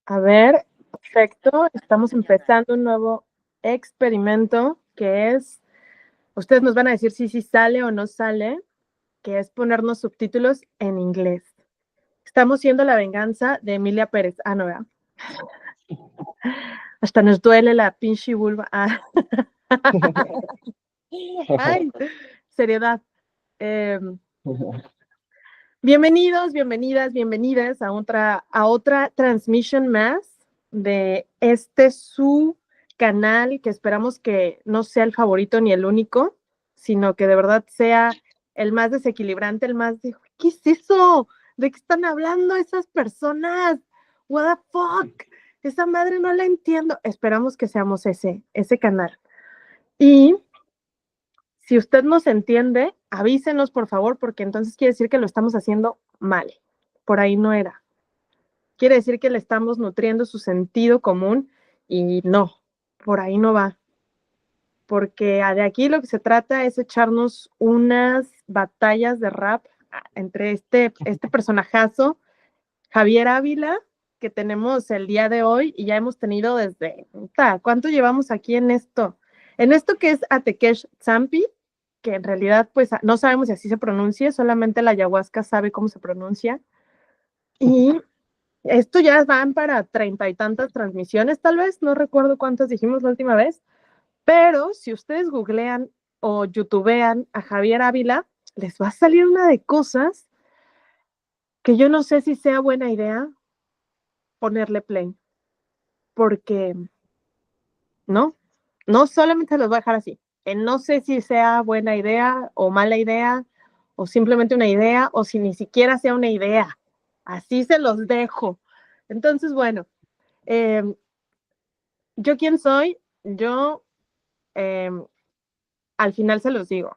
A ver, perfecto. Estamos empezando un nuevo experimento que es, ustedes nos van a decir si sale o no sale, que es ponernos subtítulos en inglés. Estamos siendo la venganza de Emilia Pérez. Ah, no, ¿verdad? Hasta nos duele la pinche vulva. Ah. Ay, seriedad. Bienvenidos, bienvenidas, bienvenidas a otra transmisión más de su canal, que esperamos que no sea el favorito ni el único, sino que de verdad sea el más desequilibrante, el más de, ¿qué es eso? ¿De qué están hablando esas personas? What the fuck? Esa madre no la entiendo. Esperamos que seamos ese canal. Y si usted nos entiende, avísenos, por favor, porque entonces quiere decir que lo estamos haciendo mal. Por ahí no era. Quiere decir que le estamos nutriendo su sentido común y no, por ahí no va. Porque de aquí lo que se trata es echarnos unas batallas de rap entre este personajazo, Javier Ávila, que tenemos el día de hoy y ya hemos tenido desde, ¿cuánto llevamos aquí en esto? En esto que es Atekesh Zampi, que en realidad pues no sabemos si así se pronuncia, solamente la ayahuasca sabe cómo se pronuncia. Y esto ya van para 30 y tantas transmisiones, tal vez, no recuerdo cuántas dijimos la última vez, pero si ustedes googlean o youtubean a Javier Ávila, les va a salir una de cosas que yo no sé si sea buena idea ponerle play, porque no solamente los voy a dejar así. No sé si sea buena idea o mala idea, o simplemente una idea, o si ni siquiera sea una idea. Así se los dejo. Entonces, bueno, ¿yo quién soy? Yo al final se los digo.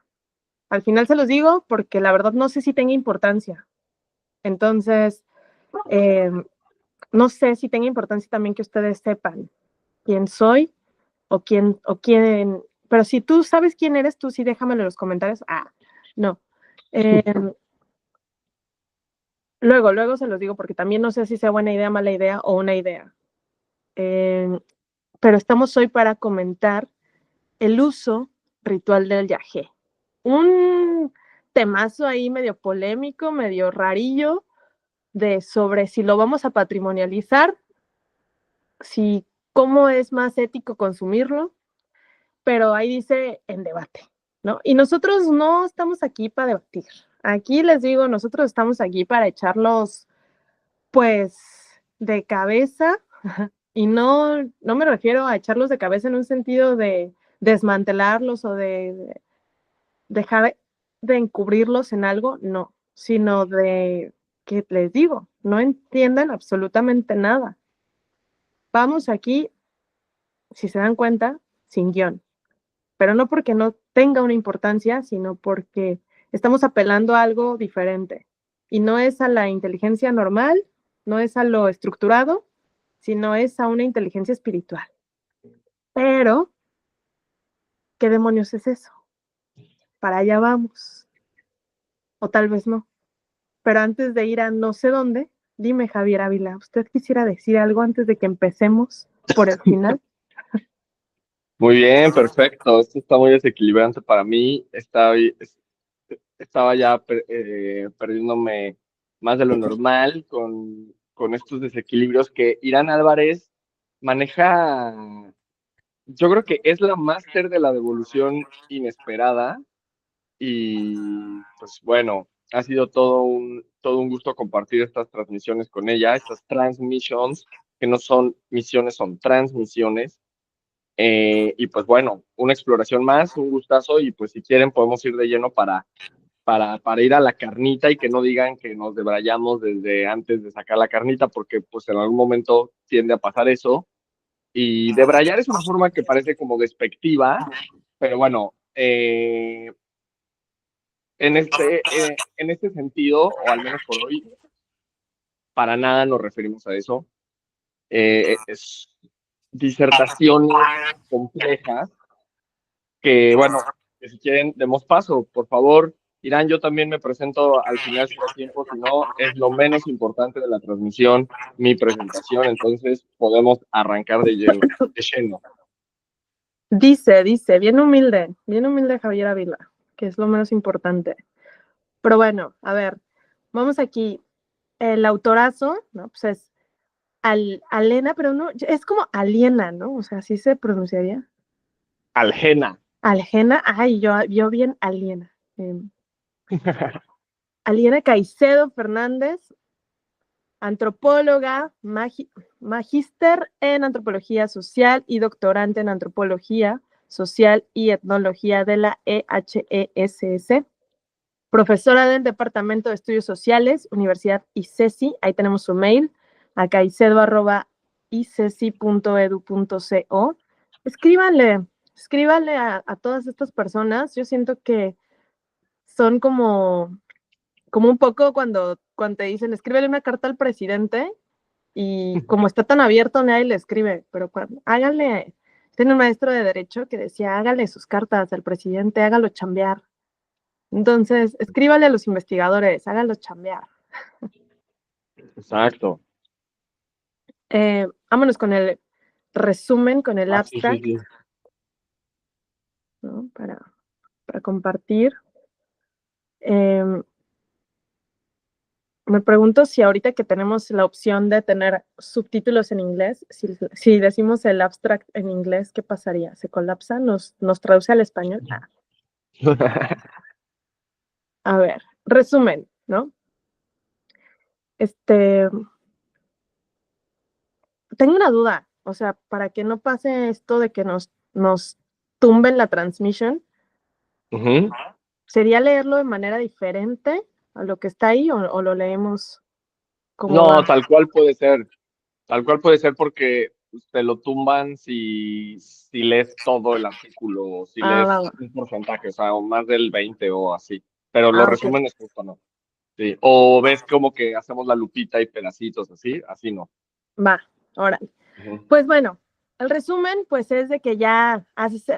Al final se los digo porque la verdad no sé si tenga importancia. Entonces, no sé si tenga importancia también que ustedes sepan quién soy o quién, pero si tú sabes quién eres, tú sí déjamelo en los comentarios. No. Luego se los digo porque también no sé si sea buena idea, mala idea o una idea. Pero estamos hoy para comentar el uso ritual del yagé. Un temazo ahí medio polémico, medio rarillo, de sobre si lo vamos a patrimonializar, si cómo es más ético consumirlo, pero ahí dice en debate, ¿no? Y nosotros no estamos aquí para debatir. Aquí les digo, nosotros estamos aquí para echarlos, pues, de cabeza, y no me refiero a echarlos de cabeza en un sentido de desmantelarlos o de dejar de encubrirlos en algo, no, sino de que les digo, no entiendan absolutamente nada. Vamos aquí, si se dan cuenta, sin guión, pero no porque no tenga una importancia, sino porque estamos apelando a algo diferente. Y no es a la inteligencia normal, no es a lo estructurado, sino es a una inteligencia espiritual. Pero, ¿qué demonios es eso? Para allá vamos. O tal vez no. Pero antes de ir a no sé dónde, dime, Javier Ávila, ¿usted quisiera decir algo antes de que empecemos por el final? Muy bien, perfecto. Esto está muy desequilibrante para mí. Estaba ya perdiéndome más de lo normal con estos desequilibrios que Irán Álvarez maneja. Yo creo que es la máster de la devolución inesperada y pues bueno, ha sido todo un gusto compartir estas transmisiones con ella, estas transmissions, que no son misiones, son transmisiones. Y pues bueno, una exploración más, un gustazo y pues si quieren podemos ir de lleno para ir a la carnita y que no digan que nos debrayamos desde antes de sacar la carnita porque pues en algún momento tiende a pasar eso. Y debrayar es una forma que parece como despectiva, pero bueno, en este sentido, o al menos por hoy, para nada nos referimos a eso. Es disertaciones complejas que, bueno, que si quieren, demos paso, por favor. Irán, yo también me presento al final si da tiempo, si no, es lo menos importante de la transmisión, mi presentación, entonces podemos arrancar de lleno. Dice, bien humilde Javier Ávila, que es lo menos importante. Pero bueno, a ver, vamos aquí. El autorazo, ¿no? Pues es Alena, pero no, es como aliena, ¿no? O sea, así se pronunciaría. Aljena. Aljena, ay, yo bien aliena. Aliena Caicedo Fernández, antropóloga, magíster en antropología social y doctorante en antropología social y etnología de la EHESS. Profesora del Departamento de Estudios Sociales, Universidad ICESI, ahí tenemos su mail, a caicedo@icesi.edu.co. Escríbanle a todas estas personas. Yo siento que son como un poco cuando te dicen, escríbele una carta al presidente y como está tan abierto, nadie le escribe, pero háganle, tiene un maestro de derecho que decía, hágale sus cartas al presidente, hágalo chambear. Entonces, escríbale a los investigadores, háganlos chambear. Exacto. Vámonos con el resumen, con el Sí, sí, abstract, sí. ¿no? Para compartir. Me pregunto si ahorita que tenemos la opción de tener subtítulos en inglés, si decimos el abstract en inglés, ¿qué pasaría? ¿Se colapsa? ¿Nos traduce al español? A ver, resumen, ¿no? Tengo una duda, o sea, para que no pase esto de que nos tumben la transmisión, Ujú. ¿sería leerlo de manera diferente a lo que está ahí o lo leemos como No, va? tal cual puede ser porque te lo tumban si lees todo el artículo, si Ah, va, lees va. un porcentaje, o sea, o más del 20 o así. Pero los Ah, ok. resúmenes justo no. Sí. O ves como que hacemos la lupita y pedacitos así, así no. Va, ahora. Ujú. Pues bueno, el resumen pues es de que ya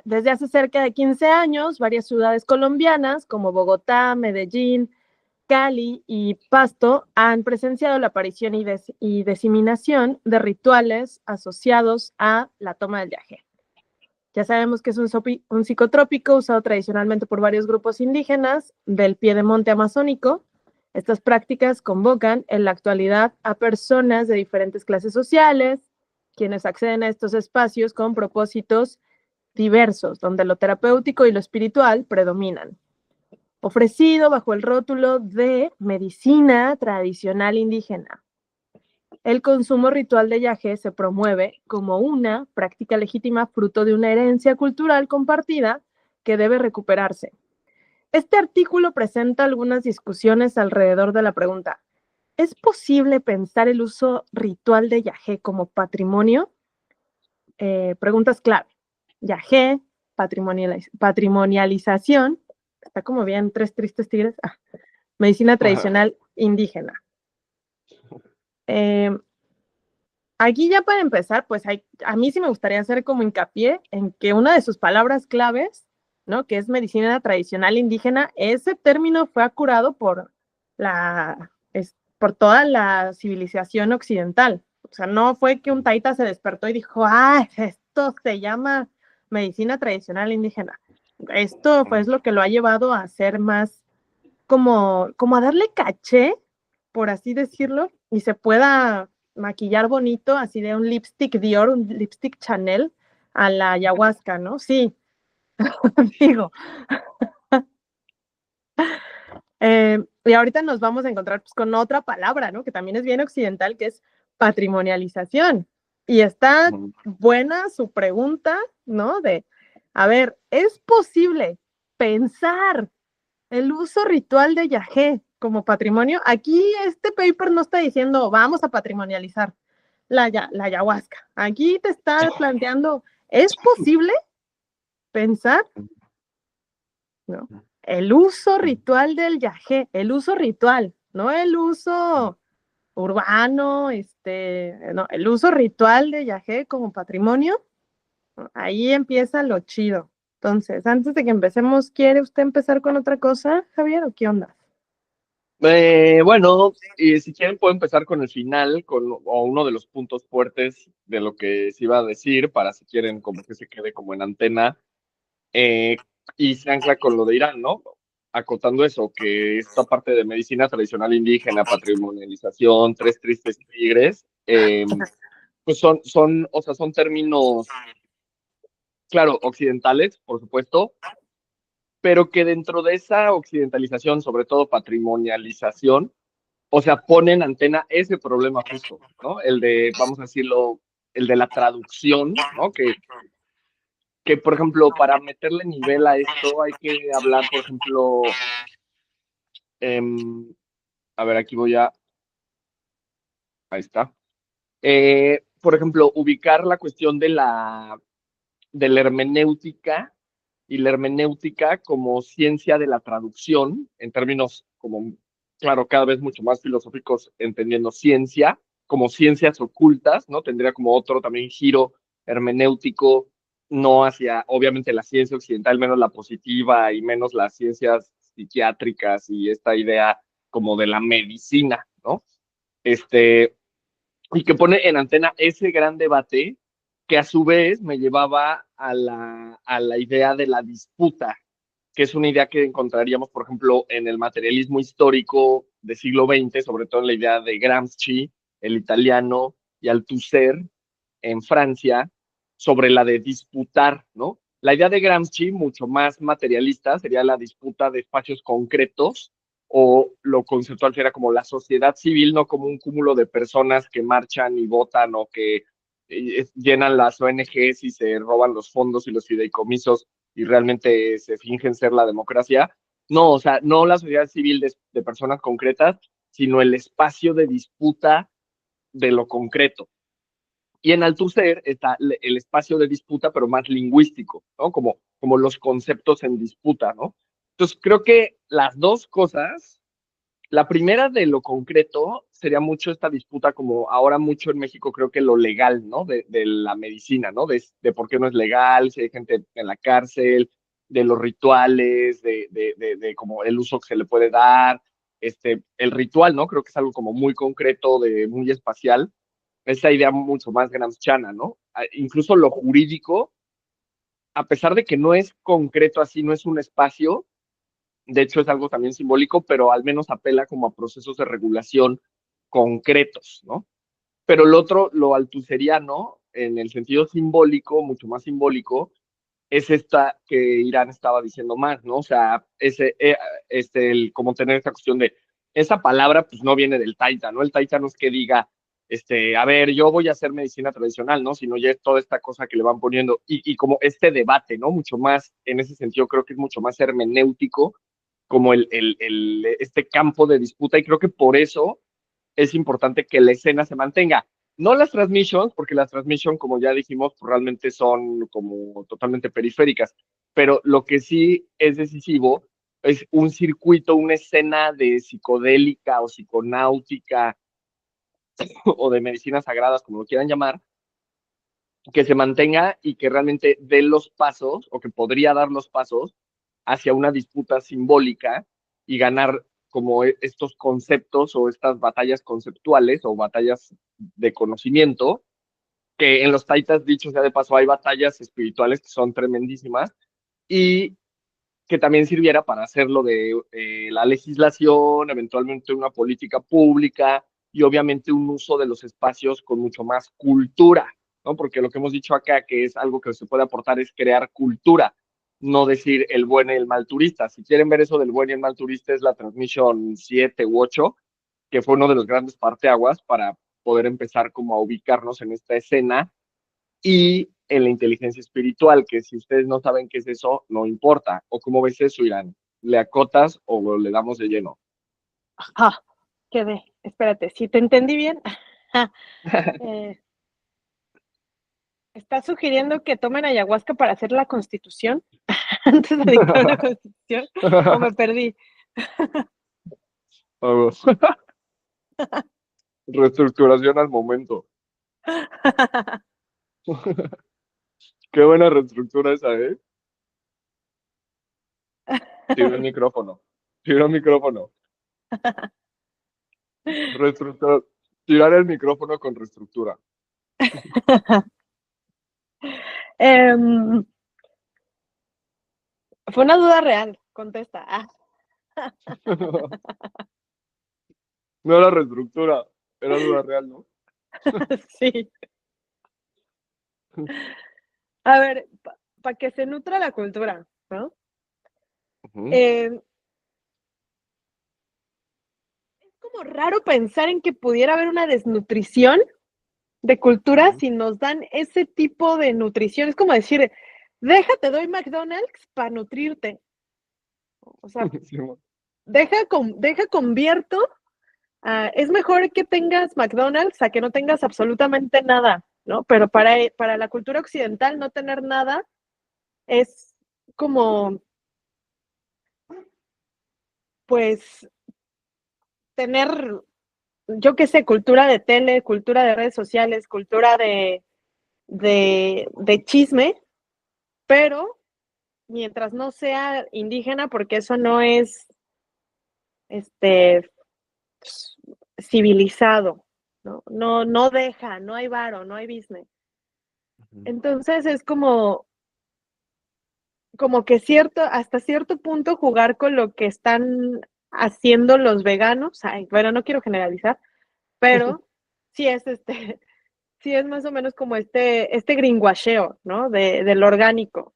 desde hace cerca de 15 años, varias ciudades colombianas como Bogotá, Medellín, Cali y Pasto han presenciado la aparición y diseminación de rituales asociados a la toma del yagé. Ya sabemos que es un psicotrópico usado tradicionalmente por varios grupos indígenas del piedemonte amazónico. Estas prácticas convocan en la actualidad a personas de diferentes clases sociales, quienes acceden a estos espacios con propósitos diversos, donde lo terapéutico y lo espiritual predominan. Ofrecido bajo el rótulo de medicina tradicional indígena. El consumo ritual de yagé se promueve como una práctica legítima fruto de una herencia cultural compartida que debe recuperarse. Este artículo presenta algunas discusiones alrededor de la pregunta: ¿es posible pensar el uso ritual de yagé como patrimonio? Preguntas clave. Yagé, patrimonialización, está como bien, tres tristes tigres. Medicina tradicional indígena. Aquí ya para empezar, pues a mí sí me gustaría hacer como hincapié en que una de sus palabras claves, ¿no? Que es medicina tradicional indígena, ese término fue acurado por toda la civilización occidental. O sea, no fue que un taita se despertó y dijo, esto se llama medicina tradicional indígena. Esto pues, es lo que lo ha llevado a ser más como a darle caché, por así decirlo, y se pueda maquillar bonito, así de un lipstick Dior, un lipstick Chanel a la ayahuasca, ¿no? Sí, digo. Y ahorita nos vamos a encontrar pues, con otra palabra, ¿no? Que también es bien occidental, que es patrimonialización. Y está buena su pregunta, ¿no? A ver, ¿es posible pensar el uso ritual de yagé como patrimonio? Aquí este paper no está diciendo vamos a patrimonializar la ayahuasca. Aquí te está planteando, ¿es posible pensar, ¿no? El uso ritual del yagé, el uso ritual, no el uso urbano, no, el uso ritual de yagé como patrimonio. Ahí empieza lo chido. Entonces, antes de que empecemos, ¿quiere usted empezar con otra cosa, Javier, o qué onda? Bueno, y si quieren puedo empezar con el final, o uno de los puntos fuertes de lo que se iba a decir, para si quieren como que se quede como en antena, eh, y se ancla con lo de Irán, ¿no? Acotando eso, que esta parte de medicina tradicional indígena, patrimonialización, tres tristes tigres, pues o sea, son términos, claro, occidentales, por supuesto, pero que dentro de esa occidentalización, sobre todo patrimonialización, o sea, pone en antena ese problema justo, ¿no? El de, vamos a decirlo, el de la traducción, ¿no? Que, por ejemplo, para meterle nivel a esto hay que hablar, por ejemplo, a ver, ahí está. Por ejemplo, ubicar la cuestión de la hermenéutica y la hermenéutica como ciencia de la traducción, en términos como, claro, cada vez mucho más filosóficos, entendiendo ciencia como ciencias ocultas, ¿no? Tendría como otro también giro hermenéutico, no hacia, obviamente, la ciencia occidental, menos la positiva y menos las ciencias psiquiátricas y esta idea como de la medicina, ¿no? Este, y que pone en antena ese gran debate que a su vez me llevaba a la idea de la disputa, que es una idea que encontraríamos, por ejemplo, en el materialismo histórico del siglo XX, sobre todo en la idea de Gramsci, el italiano, y Althusser en Francia, sobre la de disputar, ¿no? La idea de Gramsci, mucho más materialista, sería la disputa de espacios concretos, o lo conceptual sería como la sociedad civil, no como un cúmulo de personas que marchan y votan o que llenan las ONGs y se roban los fondos y los fideicomisos y realmente se fingen ser la democracia. No, o sea, no la sociedad civil de personas concretas, sino el espacio de disputa de lo concreto. Y en Althusser está el espacio de disputa, pero más lingüístico, ¿no? Como los conceptos en disputa, ¿no? Entonces, creo que las dos cosas, la primera de lo concreto sería mucho esta disputa, como ahora mucho en México, creo que lo legal, ¿no? De la medicina, ¿no? De por qué no es legal, si hay gente en la cárcel, de los rituales, de como el uso que se le puede dar, el ritual, ¿no? Creo que es algo como muy concreto, muy espacial, esa idea mucho más gramsciana, ¿no? Incluso lo jurídico, a pesar de que no es concreto así, no es un espacio, de hecho es algo también simbólico, pero al menos apela como a procesos de regulación concretos, ¿no? Pero el otro, lo altuseriano, en el sentido simbólico, mucho más simbólico, es esta que Irán estaba diciendo más, ¿no? O sea, como tener esta cuestión de, esa palabra pues no viene del taita, ¿no? El taita no es que diga, a ver, yo voy a hacer medicina tradicional, ¿no? Sino ya es toda esta cosa que le van poniendo y como este debate, ¿no? Mucho más, en ese sentido creo que es mucho más hermenéutico, como este campo de disputa y creo que por eso es importante que la escena se mantenga. No las transmissions, porque las transmissions, como ya dijimos, pues realmente son como totalmente periféricas, pero lo que sí es decisivo es un circuito, una escena de psicodélica o psiconáutica o de medicinas sagradas, como lo quieran llamar, que se mantenga y que realmente dé los pasos o que podría dar los pasos hacia una disputa simbólica y ganar como estos conceptos o estas batallas conceptuales o batallas de conocimiento, que en los taitas, dicho sea de paso, hay batallas espirituales que son tremendísimas y que también sirviera para hacerlo de la legislación, eventualmente una política pública y obviamente un uso de los espacios con mucho más cultura, ¿no? Porque lo que hemos dicho acá, que es algo que se puede aportar, es crear cultura, no decir el buen y el mal turista. Si quieren ver eso del buen y el mal turista, es la transmisión 7 u 8, que fue uno de los grandes parteaguas para poder empezar como a ubicarnos en esta escena y en la inteligencia espiritual, que si ustedes no saben qué es eso, no importa. ¿O cómo ves eso, Irán? ¿Le acotas o le damos de lleno? Ah, quedé. Espérate, si te entendí bien. eh, ¿Estás sugiriendo que tomen ayahuasca para hacer la constitución antes de dictar una constitución? ¿O me perdí? Reestructuración al momento. Qué buena reestructura esa, ¿eh? Tiró el micrófono. Tiró el micrófono. Reestructura. Tirar el micrófono con reestructura. Em, fue una duda real, contesta. No era reestructura, era duda real, ¿no? Sí. A ver, para que se nutra la cultura, ¿no? Es como raro pensar en que pudiera haber una desnutrición de cultura si nos dan ese tipo de nutrición. Es como decir, déjate, doy McDonald's para nutrirte. O sea, deja convierto. Es mejor que tengas McDonald's a que no tengas absolutamente nada, ¿no? Pero para la cultura occidental no tener nada es como, pues, tener, yo qué sé, cultura de tele, cultura de redes sociales, cultura de chisme, pero mientras no sea indígena, porque eso no es civilizado, ¿no? No deja, no hay varo, no hay business. Entonces es como que hasta cierto punto jugar con lo que están haciendo los veganos. Ay, bueno, no quiero generalizar, pero sí es sí es más o menos como este greenwasheo, ¿no? Del orgánico.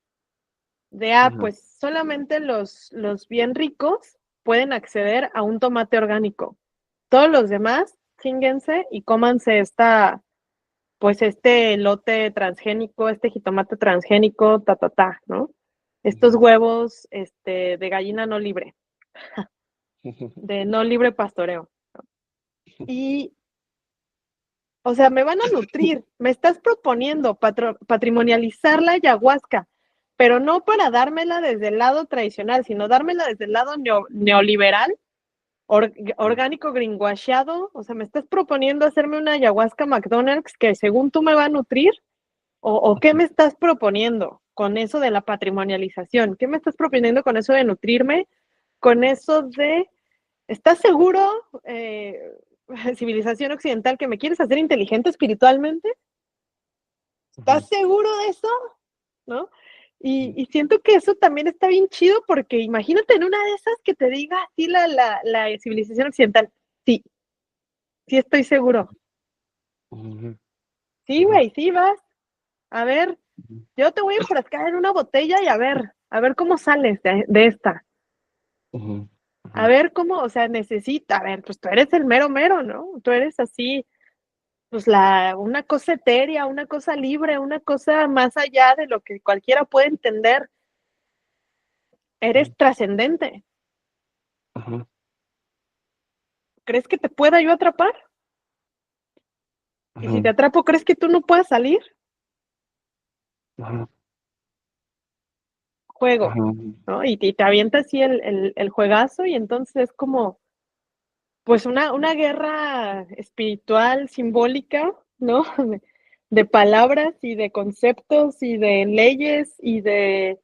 Pues solamente los bien ricos pueden acceder a un tomate orgánico. Todos los demás, chínguense y cómanse pues este elote transgénico, este jitomate transgénico, ¿no? Estos huevos, de gallina no libre, de no libre pastoreo. Y, o sea, me van a nutrir, me estás proponiendo patrimonializar la ayahuasca, pero no para dármela desde el lado tradicional, sino dármela desde el lado neoliberal, orgánico, greenwashado. O sea, me estás proponiendo hacerme una ayahuasca McDonald's que según tú me va a nutrir. ¿O qué me estás proponiendo con eso de la patrimonialización? ¿Qué me estás proponiendo con eso de nutrirme? Con eso de, ¿estás seguro, civilización occidental, que me quieres hacer inteligente espiritualmente? ¿Estás seguro de eso? ¿No? Y siento que eso también está bien chido porque imagínate en una de esas que te diga así la civilización occidental. Sí, sí estoy seguro. Sí, güey, sí vas. A ver, yo te voy a enfrascar en una botella y a ver cómo sales de esta. A ver cómo, o sea, a ver, pues tú eres el mero mero, ¿no? Tú eres así, pues una cosa etérea, una cosa libre, una cosa más allá de lo que cualquiera puede entender. Eres trascendente. ¿Crees que te pueda yo atrapar? Y si te atrapo, ¿crees que tú no puedas salir? Juego, ¿no? Y te avienta así el juegazo y entonces es como, pues una guerra espiritual, simbólica, ¿no? De palabras y de conceptos y de leyes y de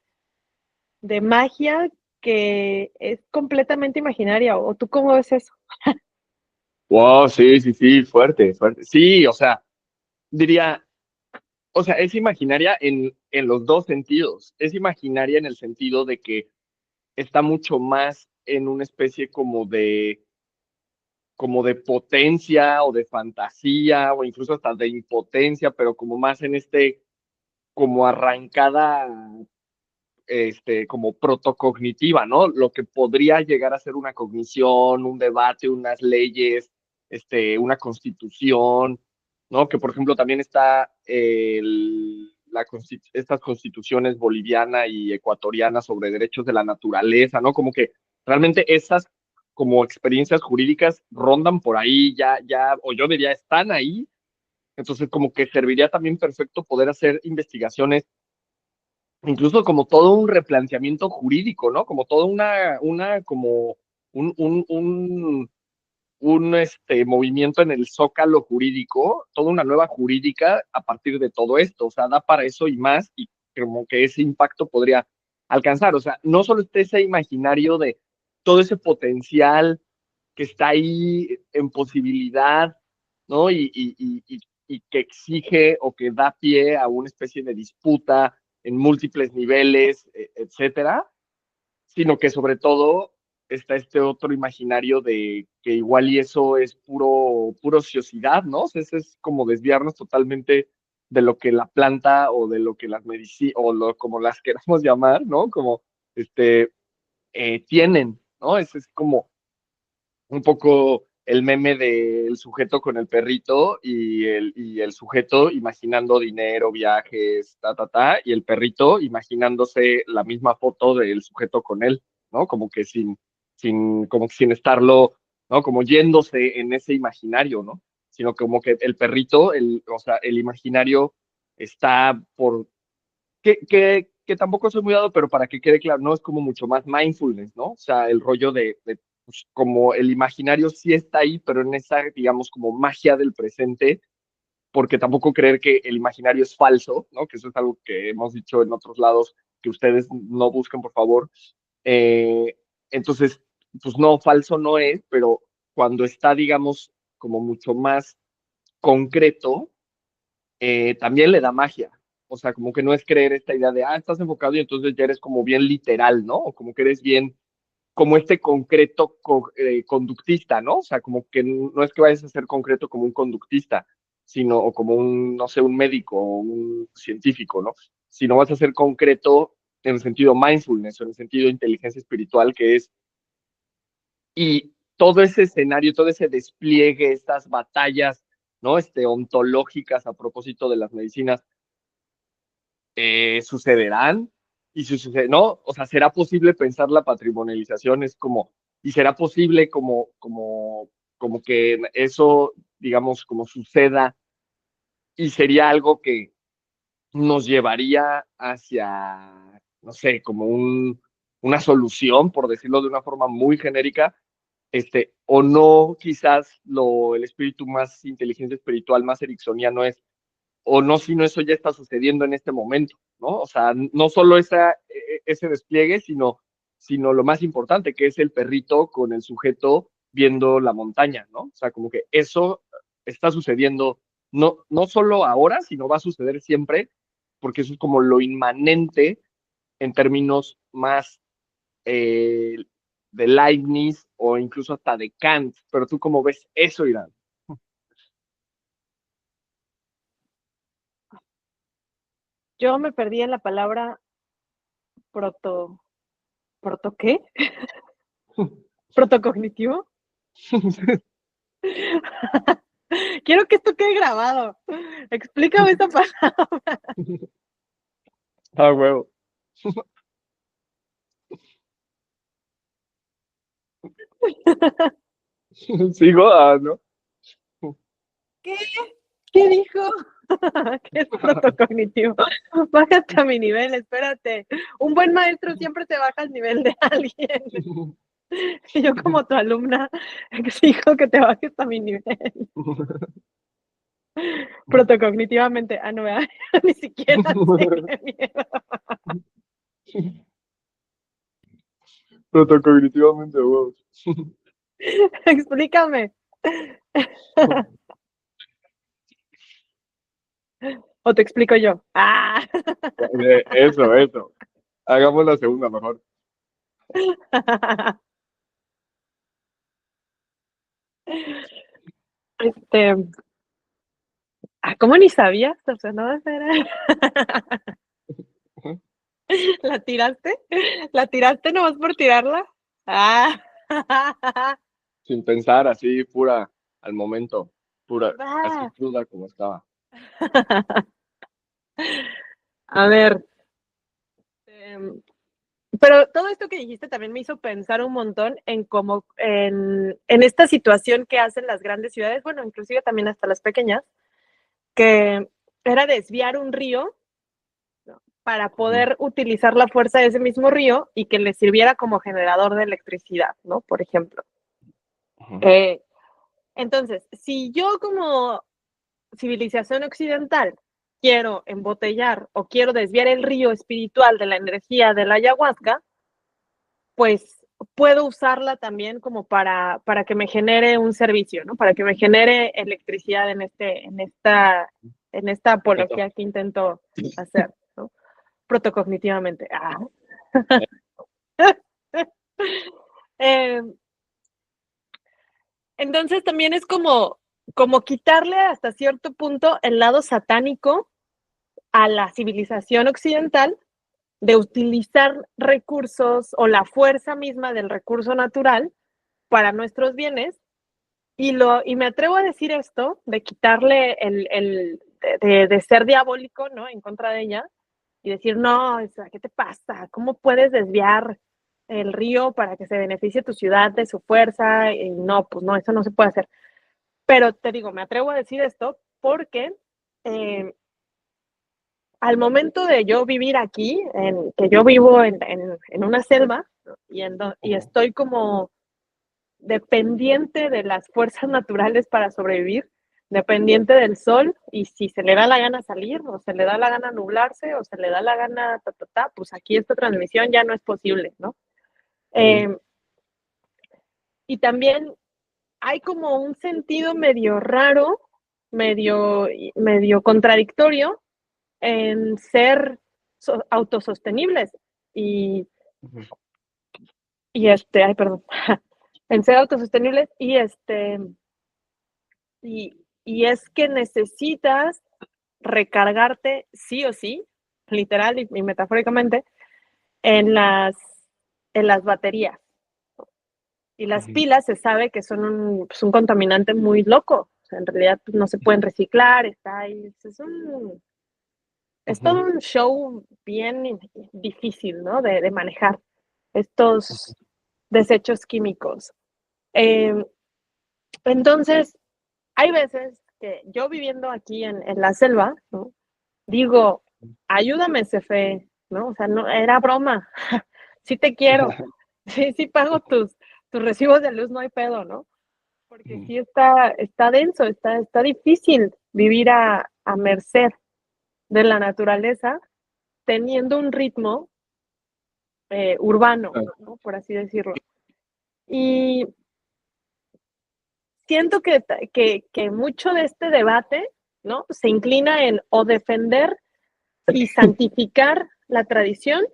magia que es completamente imaginaria. ¿O tú cómo ves eso? Wow, sí, sí, sí, fuerte, fuerte. Sí, o sea, diría, o sea, es imaginaria en los dos sentidos. Es imaginaria en el sentido de que está mucho más en una especie como de potencia o de fantasía o incluso hasta de impotencia, pero como más en como arrancada, como protocognitiva, ¿no? Lo que podría llegar a ser una cognición, un debate, unas leyes, una constitución, ¿no? Que por ejemplo también está estas constituciones boliviana y ecuatoriana sobre derechos de la naturaleza, ¿no? Como que realmente esas como experiencias jurídicas rondan por ahí, o yo diría, están ahí. Entonces, como que serviría también perfecto poder hacer investigaciones, incluso como todo un replanteamiento jurídico, ¿no? Como toda como un movimiento en el zócalo jurídico, toda una nueva jurídica a partir de todo esto. O sea, da para eso y más, y como que ese impacto podría alcanzar. O sea, no solo está ese imaginario de todo ese potencial que está ahí en posibilidad, ¿no? Y que exige o que da pie a una especie de disputa en múltiples niveles, etcétera, sino que sobre todo está este otro imaginario de que igual y eso es puro ociosidad, ¿no? O sea, eso es como desviarnos totalmente de lo que la planta o de lo que las medicinas, o como las queramos llamar, ¿no? Como tienen, ¿no? Ese es como un poco el meme del sujeto con el perrito y el sujeto imaginando dinero, viajes, y el perrito imaginándose la misma foto del sujeto con él, ¿no? Como que como que sin estarlo, ¿no? Como yéndose en ese imaginario, ¿no? Sino como que el perrito, o sea, el imaginario está que tampoco soy muy dado, pero para que quede claro, no es como mucho más mindfulness, ¿no? O sea, el rollo de pues, como el imaginario sí está ahí, pero en esa, digamos, como magia del presente, porque tampoco creer que el imaginario es falso, ¿no? Que eso es algo que hemos dicho en otros lados, que ustedes no busquen, por favor. Eh, entonces, pues no, falso no es, pero cuando está, digamos, como mucho más concreto, también le da magia. O sea, como que no es creer esta idea de, estás enfocado y entonces ya eres como bien literal, ¿no? O como que eres bien, como este concreto conductista, ¿no? O sea, como que no es que vayas a ser concreto como un conductista, sino, o como un, no sé, un médico o un científico, ¿no? Sino vas a ser concreto en el sentido mindfulness o en el sentido de inteligencia espiritual, que es, y todo ese escenario, todo ese despliegue, estas batallas, ¿no? Ontológicas a propósito de las medicinas, sucederán y si sucede, ¿no? O sea, ¿será posible pensar la patrimonialización? Es como, y será posible como que eso, digamos, como suceda y sería algo que nos llevaría hacia, no sé, como una solución, por decirlo de una forma muy genérica, o no, quizás el espíritu más inteligencia espiritual, más ericksoniano es o no, si no, eso ya está sucediendo en este momento, ¿no? O sea, no solo ese despliegue, sino lo más importante, que es el perrito con el sujeto viendo la montaña, ¿no? O sea, como que eso está sucediendo no solo ahora, sino va a suceder siempre, porque eso es como lo inmanente en términos más eh, de Leibniz o incluso hasta de Kant. Pero tú, ¿cómo ves eso, Irán? Yo me perdí en la palabra proto, ¿proto qué? ¿Protocognitivo? Quiero que esto quede grabado. Explícame esta palabra. Huevo. Sigo, ¿no? ¿Qué? ¿Qué dijo? ¿Qué es protocognitivo? Bájate a mi nivel, espérate. Un buen maestro siempre te baja al nivel de alguien. Y yo como tu alumna exijo que te bajes a mi nivel. Protocognitivamente. No me ni siquiera sé qué miedo. Protocognitivamente, huevos. Explícame. O te explico yo. Eso. Hagamos la segunda mejor. Este, ¿cómo ni sabías? O sea, no era. ¿La tiraste? ¿La tiraste nomás por tirarla? Ah. Sin pensar, así, pura, al momento, pura, así Va. cruda como estaba. A ver, pero todo esto que dijiste también me hizo pensar un montón en cómo, en esta situación que hacen las grandes ciudades, bueno, inclusive también hasta las pequeñas, que era desviar un río, ¿no? Para poder utilizar la fuerza de ese mismo río y que le sirviera como generador de electricidad, ¿no? Por ejemplo. Entonces, si yo como civilización occidental quiero embotellar o quiero desviar el río espiritual de la energía de la ayahuasca, pues puedo usarla también como para que me genere un servicio, ¿no? Para que me genere electricidad en esta apología que intento hacer, ¿no? Protocognitivamente. Eh, entonces también es como quitarle hasta cierto punto el lado satánico a la civilización occidental de utilizar recursos o la fuerza misma del recurso natural para nuestros bienes. Y me atrevo a decir esto, de quitarle de ser diabólico, ¿no? En contra de ella, y decir, no, ¿qué te pasa? ¿Cómo puedes desviar el río para que se beneficie tu ciudad de su fuerza? Y no, pues no, eso no se puede hacer. Pero te digo, me atrevo a decir esto porque al momento de yo vivir aquí, que yo vivo en una selva, ¿no? y estoy como dependiente de las fuerzas naturales para sobrevivir, dependiente del sol, y si se le da la gana salir, o se le da la gana nublarse, o se le da la gana, pues aquí esta transmisión ya no es posible, ¿no? Y también hay como un sentido medio raro, medio contradictorio en ser autosostenibles y, ay, perdón, en ser autosostenibles y es que necesitas recargarte sí o sí, literal y metafóricamente, en las baterías. Y las pilas se sabe que son un contaminante muy loco. O sea, en realidad pues, no se pueden reciclar, está ahí. Es todo un show bien difícil, ¿no? De manejar estos desechos químicos. Entonces, hay veces que yo viviendo aquí en la selva, ¿no? Digo, ayúdame, Cefe, ¿no? O sea, no, era broma. Sí te quiero. Sí pago tus recibos de luz, no hay pedo, ¿no? Porque sí está denso, está difícil vivir a merced de la naturaleza teniendo un ritmo urbano, ¿no? Por así decirlo. Y siento que mucho de este debate, ¿no? Se inclina en o defender y santificar la tradición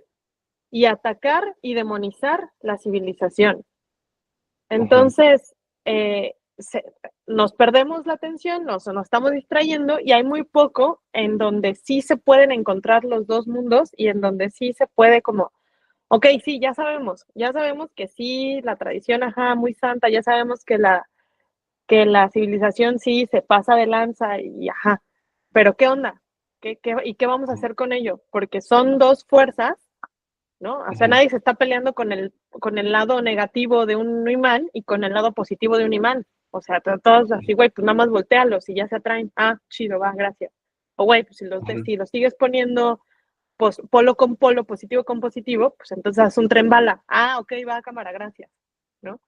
y atacar y demonizar la civilización. Entonces, nos perdemos la atención, nos estamos distrayendo y hay muy poco en donde sí se pueden encontrar los dos mundos y en donde sí se puede como, ok, sí, ya sabemos que sí, la tradición, ajá, muy santa, ya sabemos que la civilización sí se pasa de lanza y ajá, pero ¿qué onda? ¿Y qué vamos a hacer con ello? Porque son dos fuerzas, ¿no? O sea, nadie se está peleando con el lado negativo de un imán y con el lado positivo de un imán. O sea, todos así, güey, pues nada más voltealos y ya se atraen. Ah, chido, va, gracias. O güey, pues si los sigues poniendo polo con polo, positivo con positivo, pues entonces haz un tren bala. Ah, ok, va, cámara, gracias, ¿no?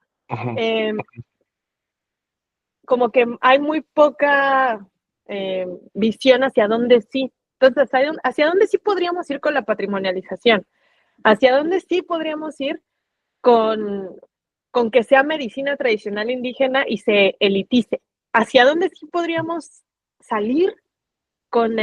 Como que hay muy poca visión hacia dónde sí. Entonces, hacia dónde sí podríamos ir con la patrimonialización, hacia dónde sí podríamos ir con que sea medicina tradicional indígena y se elitice. ¿Hacia dónde sí podríamos salir con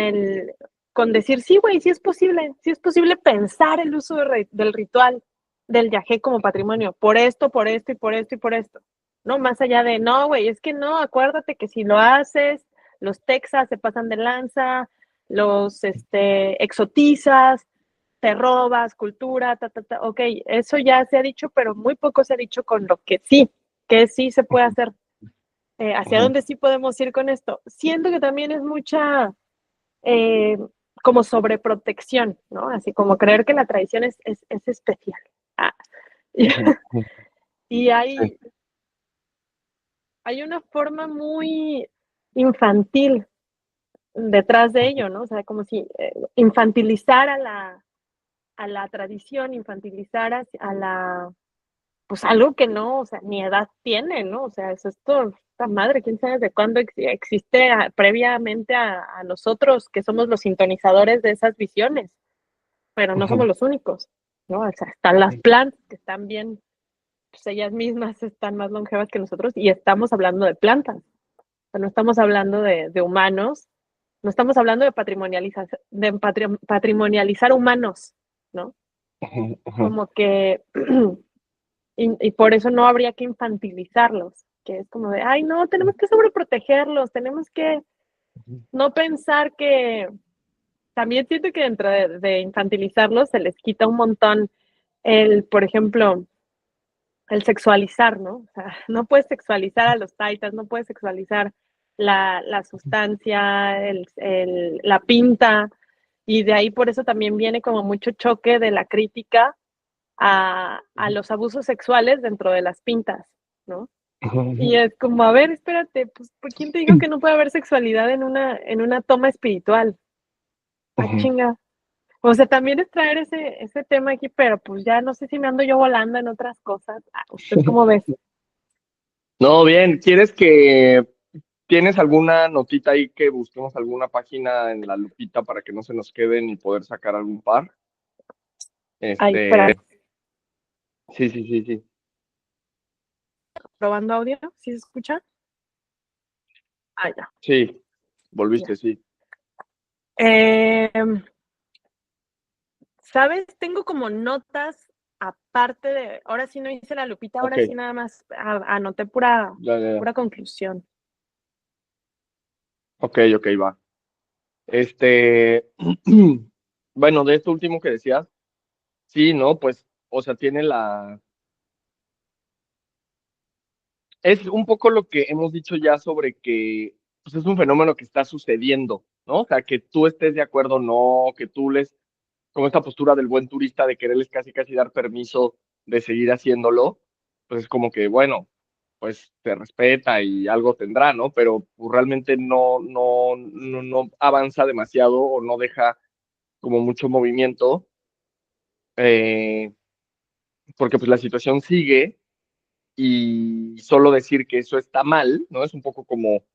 decir, sí, güey, sí es posible pensar el uso del ritual del yagé como patrimonio, por esto y por esto y por esto? No, más allá de, no, güey, es que no, acuérdate que si lo haces, los texas se pasan de lanza, los exotizas, te robas cultura, ok, eso ya se ha dicho, pero muy poco se ha dicho con lo que sí se puede hacer. ¿Hacia dónde sí podemos ir con esto? Siento que también es mucha como sobreprotección, ¿no? Así como creer que la tradición es especial. Ah. Y hay una forma muy infantil detrás de ello, ¿no? O sea, como si infantilizar a la tradición, infantilizar a pues algo que no, o sea, ni edad tiene, ¿no? O sea, es esto, esta madre, quién sabe de cuándo existe previamente a nosotros, que somos los sintonizadores de esas visiones, pero no somos Ujú, los únicos, ¿no? O sea, están las plantas que están bien, pues ellas mismas están más longevas que nosotros y estamos hablando de plantas, o sea, no estamos hablando de humanos, no estamos hablando de patrimonializar humanos, ¿no? ujú, ujú, Como que y por eso no habría que infantilizarlos, que es como de, ay, no, tenemos que sobreprotegerlos, tenemos que no pensar que, también siento que dentro de infantilizarlos se les quita un montón por ejemplo, el sexualizar, ¿no? O sea, no puedes sexualizar a los taitas, no puedes sexualizar la sustancia, la pinta, y de ahí por eso también viene como mucho choque de la crítica a los abusos sexuales dentro de las pintas, ¿no? ujú, Y ujú. es como, a ver, espérate, pues, ¿por quién te dijo que no puede haber sexualidad en una toma espiritual? Ah, Ujú. chinga. O sea, también es traer ese tema aquí, pero pues ya no sé si me ando yo volando en otras cosas. Ah, ¿usted cómo ves? No, bien, ¿tienes alguna notita ahí que busquemos alguna página en la lupita para que no se nos queden y poder sacar algún par? Ay, espera, Este, sí, sí, sí, sí. probando audio, ¿sí se escucha? Ah, ya, Sí, ya. volviste, sí. Eh, ¿Sabes? Tengo como notas aparte de, ahora sí no hice la lupita, Ok, ahora sí nada más anoté pura, ya, ya, ya. pura conclusión. Ok, ok, va. Bueno, de esto último que decías, sí, ¿no? Pues, o sea, es un poco lo que hemos dicho ya sobre que pues es un fenómeno que está sucediendo, ¿no? O sea, que tú estés de acuerdo, no, que tú les, con esta postura del buen turista de quererles casi casi dar permiso de seguir haciéndolo, pues es como que, bueno, pues te respeta y algo tendrá, ¿no? Pero pues, realmente no avanza demasiado o no deja como mucho movimiento, eh, porque pues la situación sigue y solo decir que eso está mal, ¿no? Es un poco como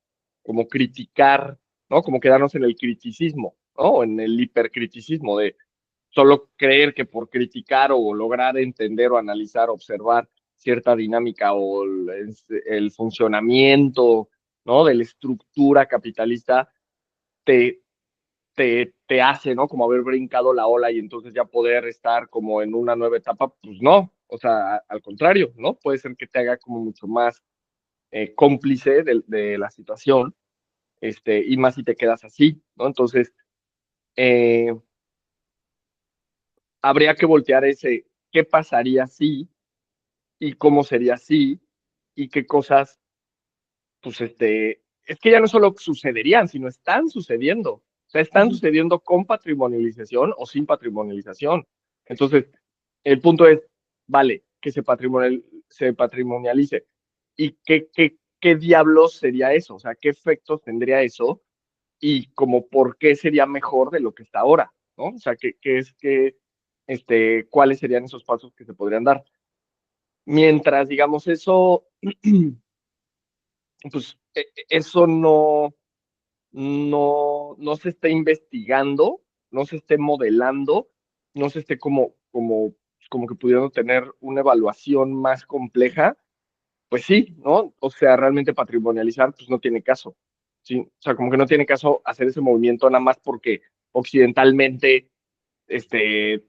criticar, ¿no? Como quedarnos en el criticismo, ¿no? O en el hipercriticismo de solo creer que por criticar o lograr entender o analizar, observar cierta dinámica o el funcionamiento, ¿no? De la estructura capitalista te, te hace, ¿no? Como haber brincado la ola y entonces ya poder estar como en una nueva etapa, pues no, o sea, al contrario, ¿no? Puede ser que te haga como mucho más cómplice de la situación, y más si te quedas así, ¿no? Entonces, eh, habría que voltear ese, ¿qué pasaría si? Y cómo sería si, y qué cosas, pues, es que ya no solo sucederían, sino están sucediendo. O sea, están sucediendo con patrimonialización o sin patrimonialización. Entonces, el punto es, vale, que se patrimonialice. ¿Y qué diablos sería eso? O sea, ¿qué efectos tendría eso? Y como por qué sería mejor de lo que está ahora, ¿no? O sea, cuáles serían esos pasos que se podrían dar. Mientras, digamos, eso, pues, eso no se esté investigando, no se esté modelando, no se esté como que pudiendo tener una evaluación más compleja, pues sí, ¿no? O sea, realmente patrimonializar, pues no tiene caso, ¿sí? O sea, como que no tiene caso hacer ese movimiento nada más porque occidentalmente se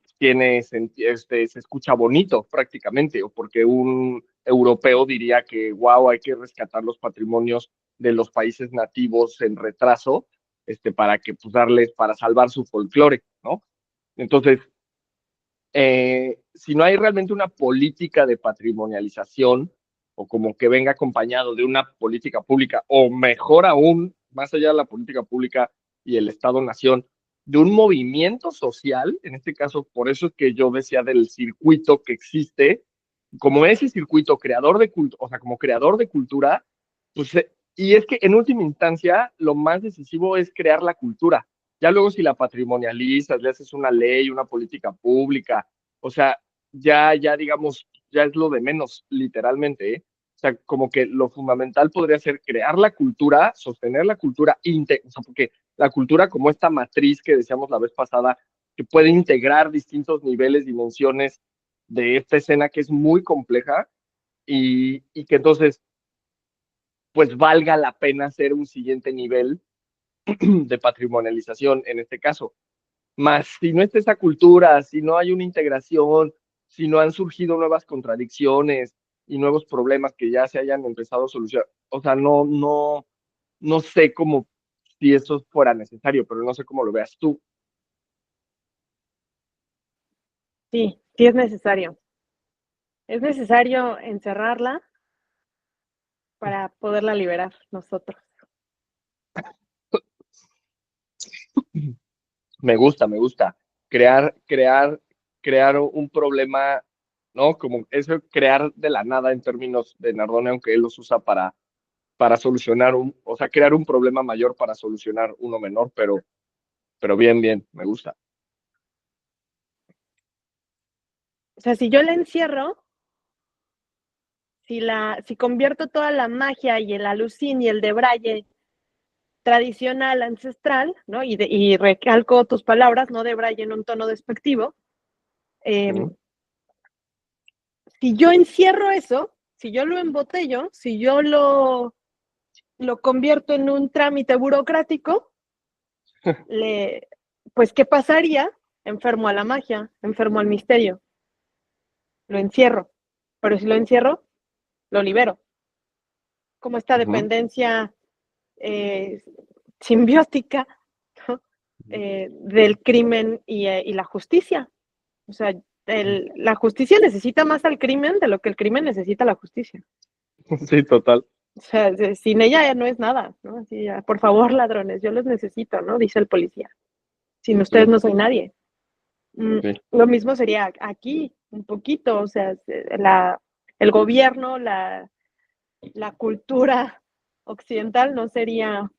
escucha bonito prácticamente, o porque un europeo diría que, wow, hay que rescatar los patrimonios de los países nativos en retraso, para que, pues, para salvar su folclore, ¿no? Entonces, si no hay realmente una política de patrimonialización, o como que venga acompañado de una política pública, o mejor aún, más allá de la política pública y el Estado-Nación, de un movimiento social, en este caso, por eso es que yo decía del circuito que existe, como ese circuito creador de cultura, o sea, como creador de cultura, pues, y es que en última instancia, lo más decisivo es crear la cultura. Ya luego si la patrimonializas, le haces una ley, una política pública, o sea, ya digamos, ya es lo de menos, literalmente, ¿eh? O sea, como que lo fundamental podría ser crear la cultura, sostener la cultura, o sea, porque la cultura como esta matriz que decíamos la vez pasada, que puede integrar distintos niveles, dimensiones de esta escena que es muy compleja y que entonces pues valga la pena hacer un siguiente nivel de patrimonialización en este caso. Más si no está esa cultura, si no hay una integración, si no han surgido nuevas contradicciones y nuevos problemas que ya se hayan empezado a solucionar, o sea, no sé cómo si eso fuera necesario, pero no sé cómo lo veas tú. Sí, sí es necesario. Es necesario encerrarla para poderla liberar nosotros. Me gusta. Crear un problema, ¿no? Como eso, crear de la nada en términos de Nardone, aunque él los usa para solucionar o sea, crear un problema mayor para solucionar uno menor, pero bien, me gusta. O sea, si yo la encierro, si convierto toda la magia y el alucín y el de Braille tradicional, ancestral, ¿no? Y recalco tus palabras, no de Braille en un tono despectivo. Si yo encierro eso, si yo lo embotello, si yo lo convierto en un trámite burocrático, pues, ¿qué pasaría? Enfermo a la magia, enfermo al misterio. Lo encierro. Pero si lo encierro, lo libero. Como esta dependencia simbiótica, ¿no? Del crimen y la justicia. O sea, la justicia necesita más al crimen de lo que el crimen necesita a la justicia. Sí, total. O sea, sin ella ya no es nada, ¿no? Así, ya, por favor, ladrones, yo los necesito, ¿no? Dice el policía. Sin ustedes Sí, no soy nadie. sí. Lo mismo sería aquí, un poquito, o sea, el gobierno, la cultura occidental no sería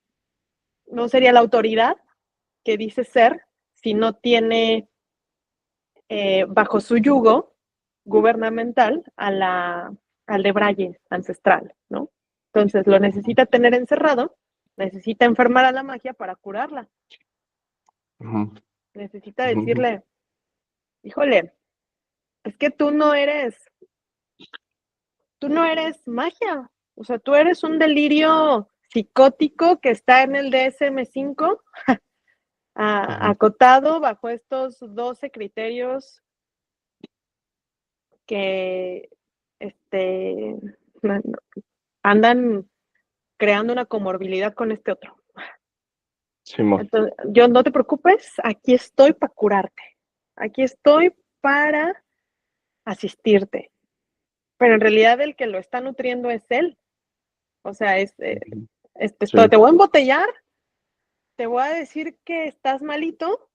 la autoridad que dice ser si no tiene bajo su yugo gubernamental al de Braille ancestral, ¿no? Entonces lo necesita tener encerrado, necesita enfermar a la magia para curarla. Ujú, Necesita ujú. decirle, híjole, es que tú no eres magia, o sea, tú eres un delirio psicótico que está en el DSM-5, Ujú. acotado bajo estos 12 criterios que este, andan creando una comorbilidad con este otro. Simón. Entonces, yo no te preocupes, aquí estoy para curarte, aquí estoy para asistirte, pero en realidad el que lo está nutriendo es él. O sea, Ujú. Sí. te voy a embotellar, te voy a decir que estás malito,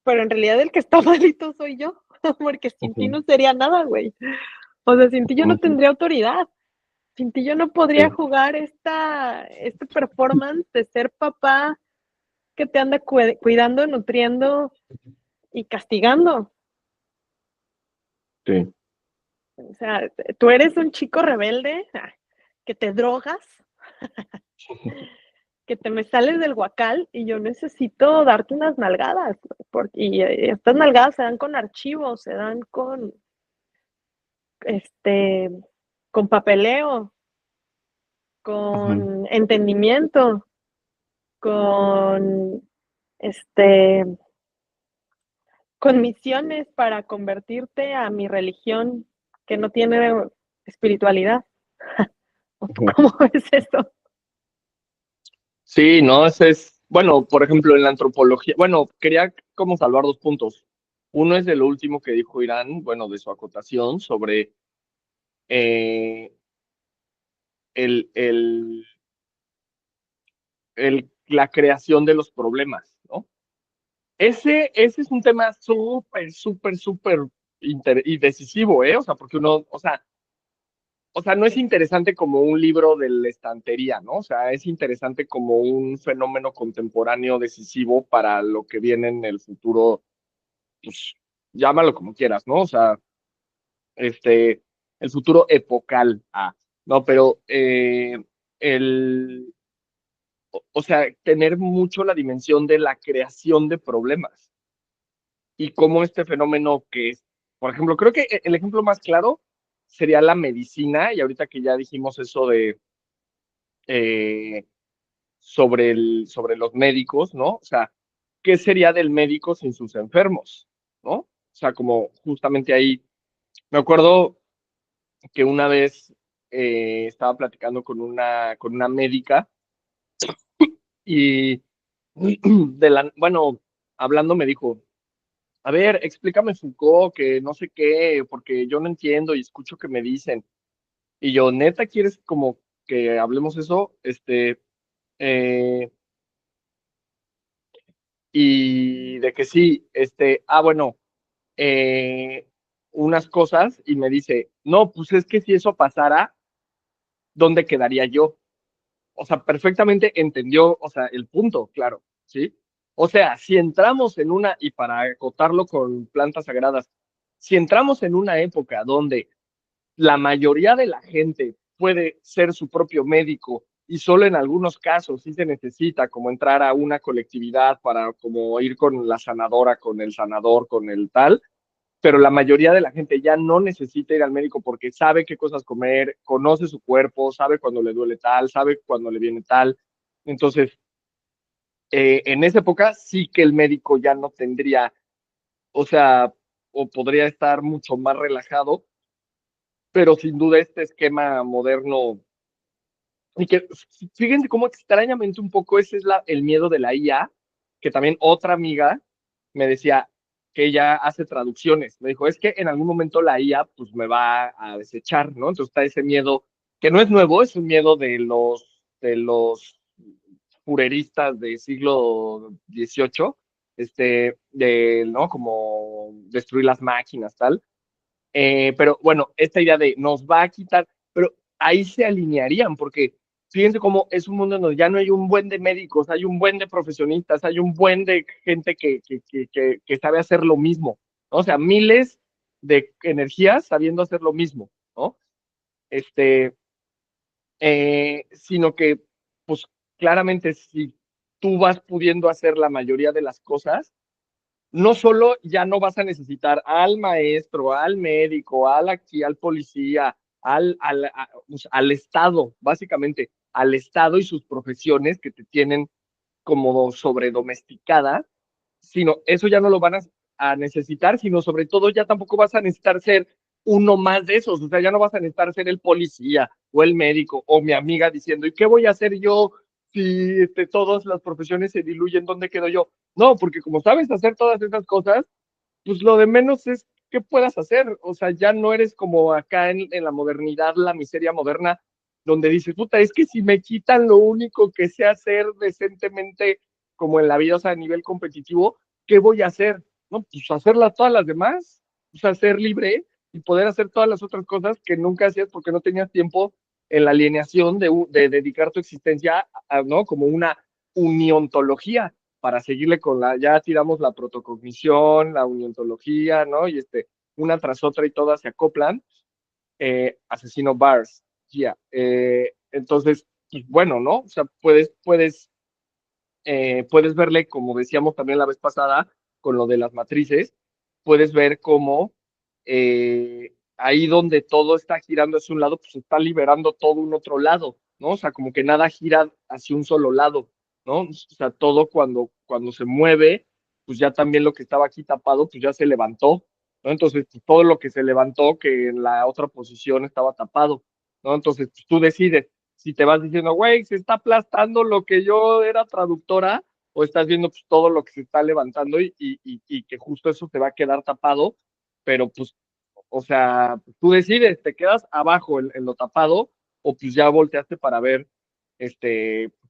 pero en realidad el que está malito soy yo, porque sin ti Ujú, no sería nada, güey. O sea, sin ti yo no ujú. tendría autoridad, sin ti yo no podría Sí, jugar este performance de ser papá que te anda cuidando, nutriendo y castigando. sí. O sea, tú eres un chico rebelde que te drogas, que te me sales del guacal y yo necesito darte unas nalgadas. Y estas nalgadas se dan con archivos, se dan este, con papeleo, Ujú, con entendimiento, con este, con misiones para convertirte a mi religión que no tiene espiritualidad. ujú. ¿Cómo ves eso? Sí, no, ese es, bueno, por ejemplo, en la antropología, bueno, quería como salvar dos puntos. Uno es de lo último que dijo Irán, bueno, de su acotación sobre eh, el, el, la creación de los problemas, ¿no? Ese es un tema súper y decisivo, ¿eh? O sea, porque uno, o sea, no es interesante como un libro de la estantería, ¿no? O sea, es interesante como un fenómeno contemporáneo decisivo para lo que viene en el futuro, pues llámalo como quieras, ¿no? O sea, este, el futuro epocal, no, pero el, o sea, tener mucho la dimensión de la creación de problemas y cómo este fenómeno que es, por ejemplo, creo que el ejemplo más claro sería la medicina, y ahorita que ya dijimos eso de eh, sobre los médicos, ¿no? O sea, ¿qué sería del médico sin sus enfermos? ¿No? O sea, como justamente ahí, me acuerdo que una vez estaba platicando con una médica y bueno, hablando me dijo, a ver, explícame Foucault, que no sé qué, porque yo no entiendo y escucho que me dicen. Y yo, neta, ¿quieres como que hablemos eso? Eh, y de que sí, bueno, eh, unas cosas y me dice, no, pues es que si eso pasara, ¿dónde quedaría yo? O sea, perfectamente entendió, o sea, el punto, claro, ¿sí? O sea, si entramos en una, y para acotarlo con plantas sagradas, si entramos en una época donde la mayoría de la gente puede ser su propio médico y solo en algunos casos sí se necesita como entrar a una colectividad para como ir con la sanadora, con el sanador, con el tal, pero la mayoría de la gente ya no necesita ir al médico porque sabe qué cosas comer, conoce su cuerpo, sabe cuando le duele tal, sabe cuando le viene tal. Entonces, en esa época sí que el médico ya no tendría, o sea, o podría estar mucho más relajado, pero sin duda este esquema moderno, y que fíjense cómo extrañamente un poco ese es el miedo de la IA, que también otra amiga me decía que ella hace traducciones. Me dijo, es que en algún momento la IA pues me va a desechar, ¿no? Entonces está ese miedo, que no es nuevo, es un miedo de los fureristas del siglo XVIII, ¿no? Como destruir las máquinas, tal. Pero bueno, esta idea de nos va a quitar, pero ahí se alinearían, porque fíjense cómo es un mundo donde ya no hay un buen de médicos, hay un buen de profesionistas, hay un buen de gente que sabe hacer lo mismo, ¿no? O sea, miles de energías sabiendo hacer lo mismo, ¿no? Este, Sino que, pues claramente, si tú vas pudiendo hacer la mayoría de las cosas, no solo ya no vas a necesitar al maestro, al médico, al policía, pues, al Estado, básicamente, al Estado y sus profesiones que te tienen como sobredomesticada, sino eso ya no lo van a necesitar, sino sobre todo ya tampoco vas a necesitar ser uno más de esos, o sea, ya no vas a necesitar ser el policía o el médico o mi amiga diciendo, ¿y qué voy a hacer yo si todas las profesiones se diluyen? ¿Dónde quedo yo? No, porque como sabes hacer todas esas cosas, pues lo de menos es que puedas hacer, o sea, ya no eres como acá en la modernidad, la miseria moderna, donde dices, puta, es que si me quitan lo único que sé hacer decentemente como en la vida, o sea, a nivel competitivo, ¿qué voy a hacer? No, pues hacerlas todas las demás, o sea, ser libre y poder hacer todas las otras cosas que nunca hacías porque no tenías tiempo en la alineación de dedicar tu existencia, ¿no? Como una uniontología para seguirle con ya tiramos la protocognición, la uniontología, ¿no? Y una tras otra y todas se acoplan. Asesino Bars, yeah. Entonces, pues bueno, ¿no? O sea, puedes verle, como decíamos también la vez pasada, con lo de las matrices, puedes ver cómo ahí donde todo está girando hacia un lado, pues está liberando todo un otro lado, ¿no? O sea, como que nada gira hacia un solo lado, ¿no? O sea, todo cuando se mueve, pues ya también lo que estaba aquí tapado, pues ya se levantó, ¿no? Entonces, pues, todo lo que se levantó, que en la otra posición estaba tapado, ¿no? Entonces, pues, tú decides si te vas diciendo, güey, se está aplastando lo que yo era traductora, o estás viendo pues, todo lo que se está levantando y que justo eso te va a quedar tapado, pero pues, o sea, tú decides, te quedas abajo en lo tapado, o pues ya volteaste para ver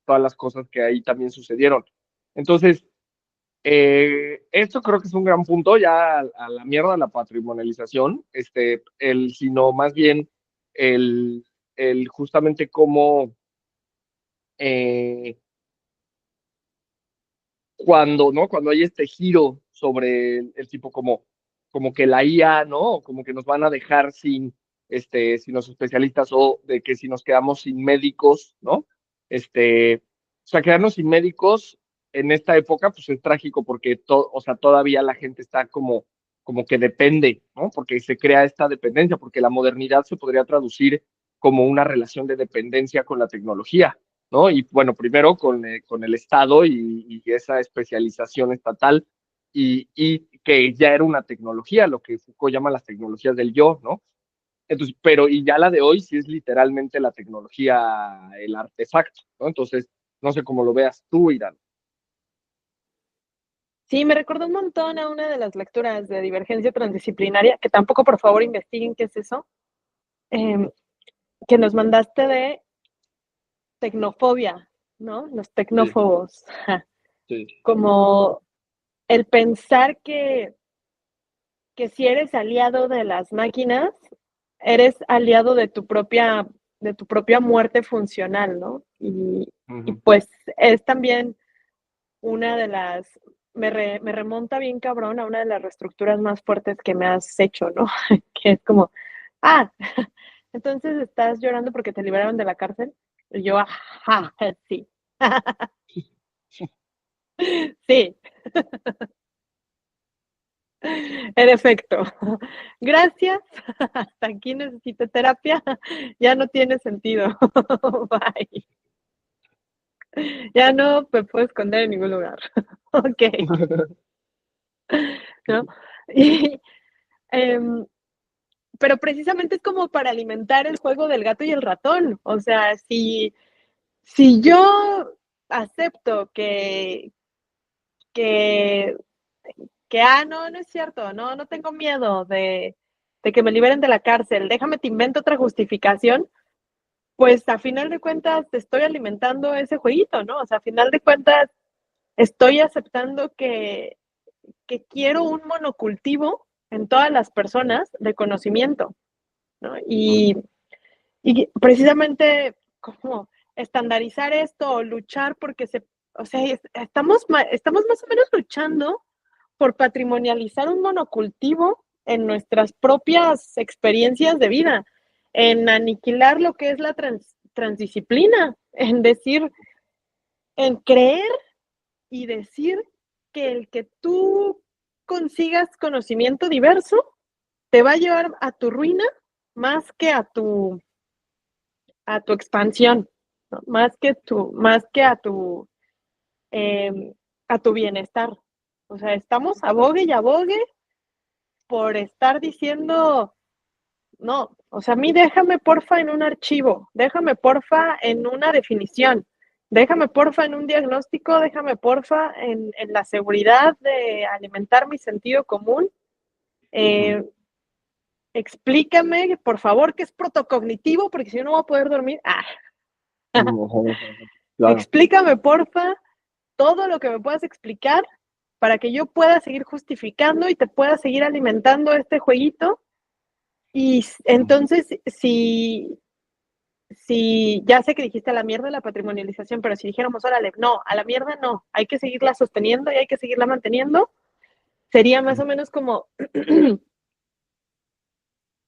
todas las cosas que ahí también sucedieron. Entonces, esto creo que es un gran punto ya a la mierda la patrimonialización, sino más bien el, el justamente cómo eh, cuando, ¿no? Cuando hay este giro sobre el tipo como que la IA, ¿no? Como que nos van a dejar si los especialistas o de que si nos quedamos sin médicos, ¿no? O sea, quedarnos sin médicos en esta época, pues es trágico porque o sea, todavía la gente está como que depende, ¿no? Porque se crea esta dependencia, porque la modernidad se podría traducir como una relación de dependencia con la tecnología, ¿no? Y bueno, primero con el Estado y esa especialización estatal y que ya era una tecnología, lo que Foucault llama las tecnologías del yo, ¿no? Entonces, pero y ya la de hoy sí es literalmente la tecnología, el artefacto, ¿no? Entonces, no sé cómo lo veas tú, Irán. Sí, me recordó un montón a una de las lecturas de Divergencia Transdisciplinaria, que tampoco por favor investiguen qué es eso, eh, que nos mandaste de tecnofobia, ¿no? Los Sí, tecnófobos. sí. Como el pensar que si eres aliado de las máquinas, eres aliado de tu propia muerte funcional, ¿no? Y Ujú. pues es también una de las, me remonta bien cabrón a una de las reestructuras más fuertes que me has hecho, ¿no? Que es como, ah, entonces estás llorando porque te liberaron de la cárcel. Y yo, ajá, sí, sí, en efecto. Gracias. Hasta aquí necesito terapia. Ya no tiene sentido. Bye. Ya no me puedo esconder en ningún lugar. Ok, ¿no? Y, em, pero precisamente es como para alimentar el juego del gato y el ratón. O sea, si yo acepto que, no, no es cierto, no, no tengo miedo de que me liberen de la cárcel, déjame te invento otra justificación, pues a final de cuentas te estoy alimentando ese jueguito, ¿no? O sea, a final de cuentas estoy aceptando que quiero un monocultivo en todas las personas de conocimiento, ¿no? Y precisamente como estandarizar esto o luchar porque o sea, estamos más o menos luchando por patrimonializar un monocultivo en nuestras propias experiencias de vida, en aniquilar lo que es la transdisciplina, en decir, en creer y decir que el que tú consigas conocimiento diverso te va a llevar a tu ruina más que a tu expansión, ¿no? Más que a tu bienestar. O sea, estamos abogue y abogue por estar diciendo, no, o sea, a mí déjame porfa en un archivo, déjame porfa en una definición, déjame porfa en un diagnóstico, déjame porfa en la seguridad de alimentar mi sentido común. Ujú. Eh, Explícame, por favor, qué es protocognitivo, porque si no, no voy a poder dormir. Ujú. Claro. Explícame, porfa, todo lo que me puedas explicar para que yo pueda seguir justificando y te pueda seguir alimentando este jueguito. Y entonces, si ya sé que dijiste a la mierda la patrimonialización, pero si dijéramos, órale, no, a la mierda no, hay que seguirla sosteniendo y hay que seguirla manteniendo, sería más o menos como,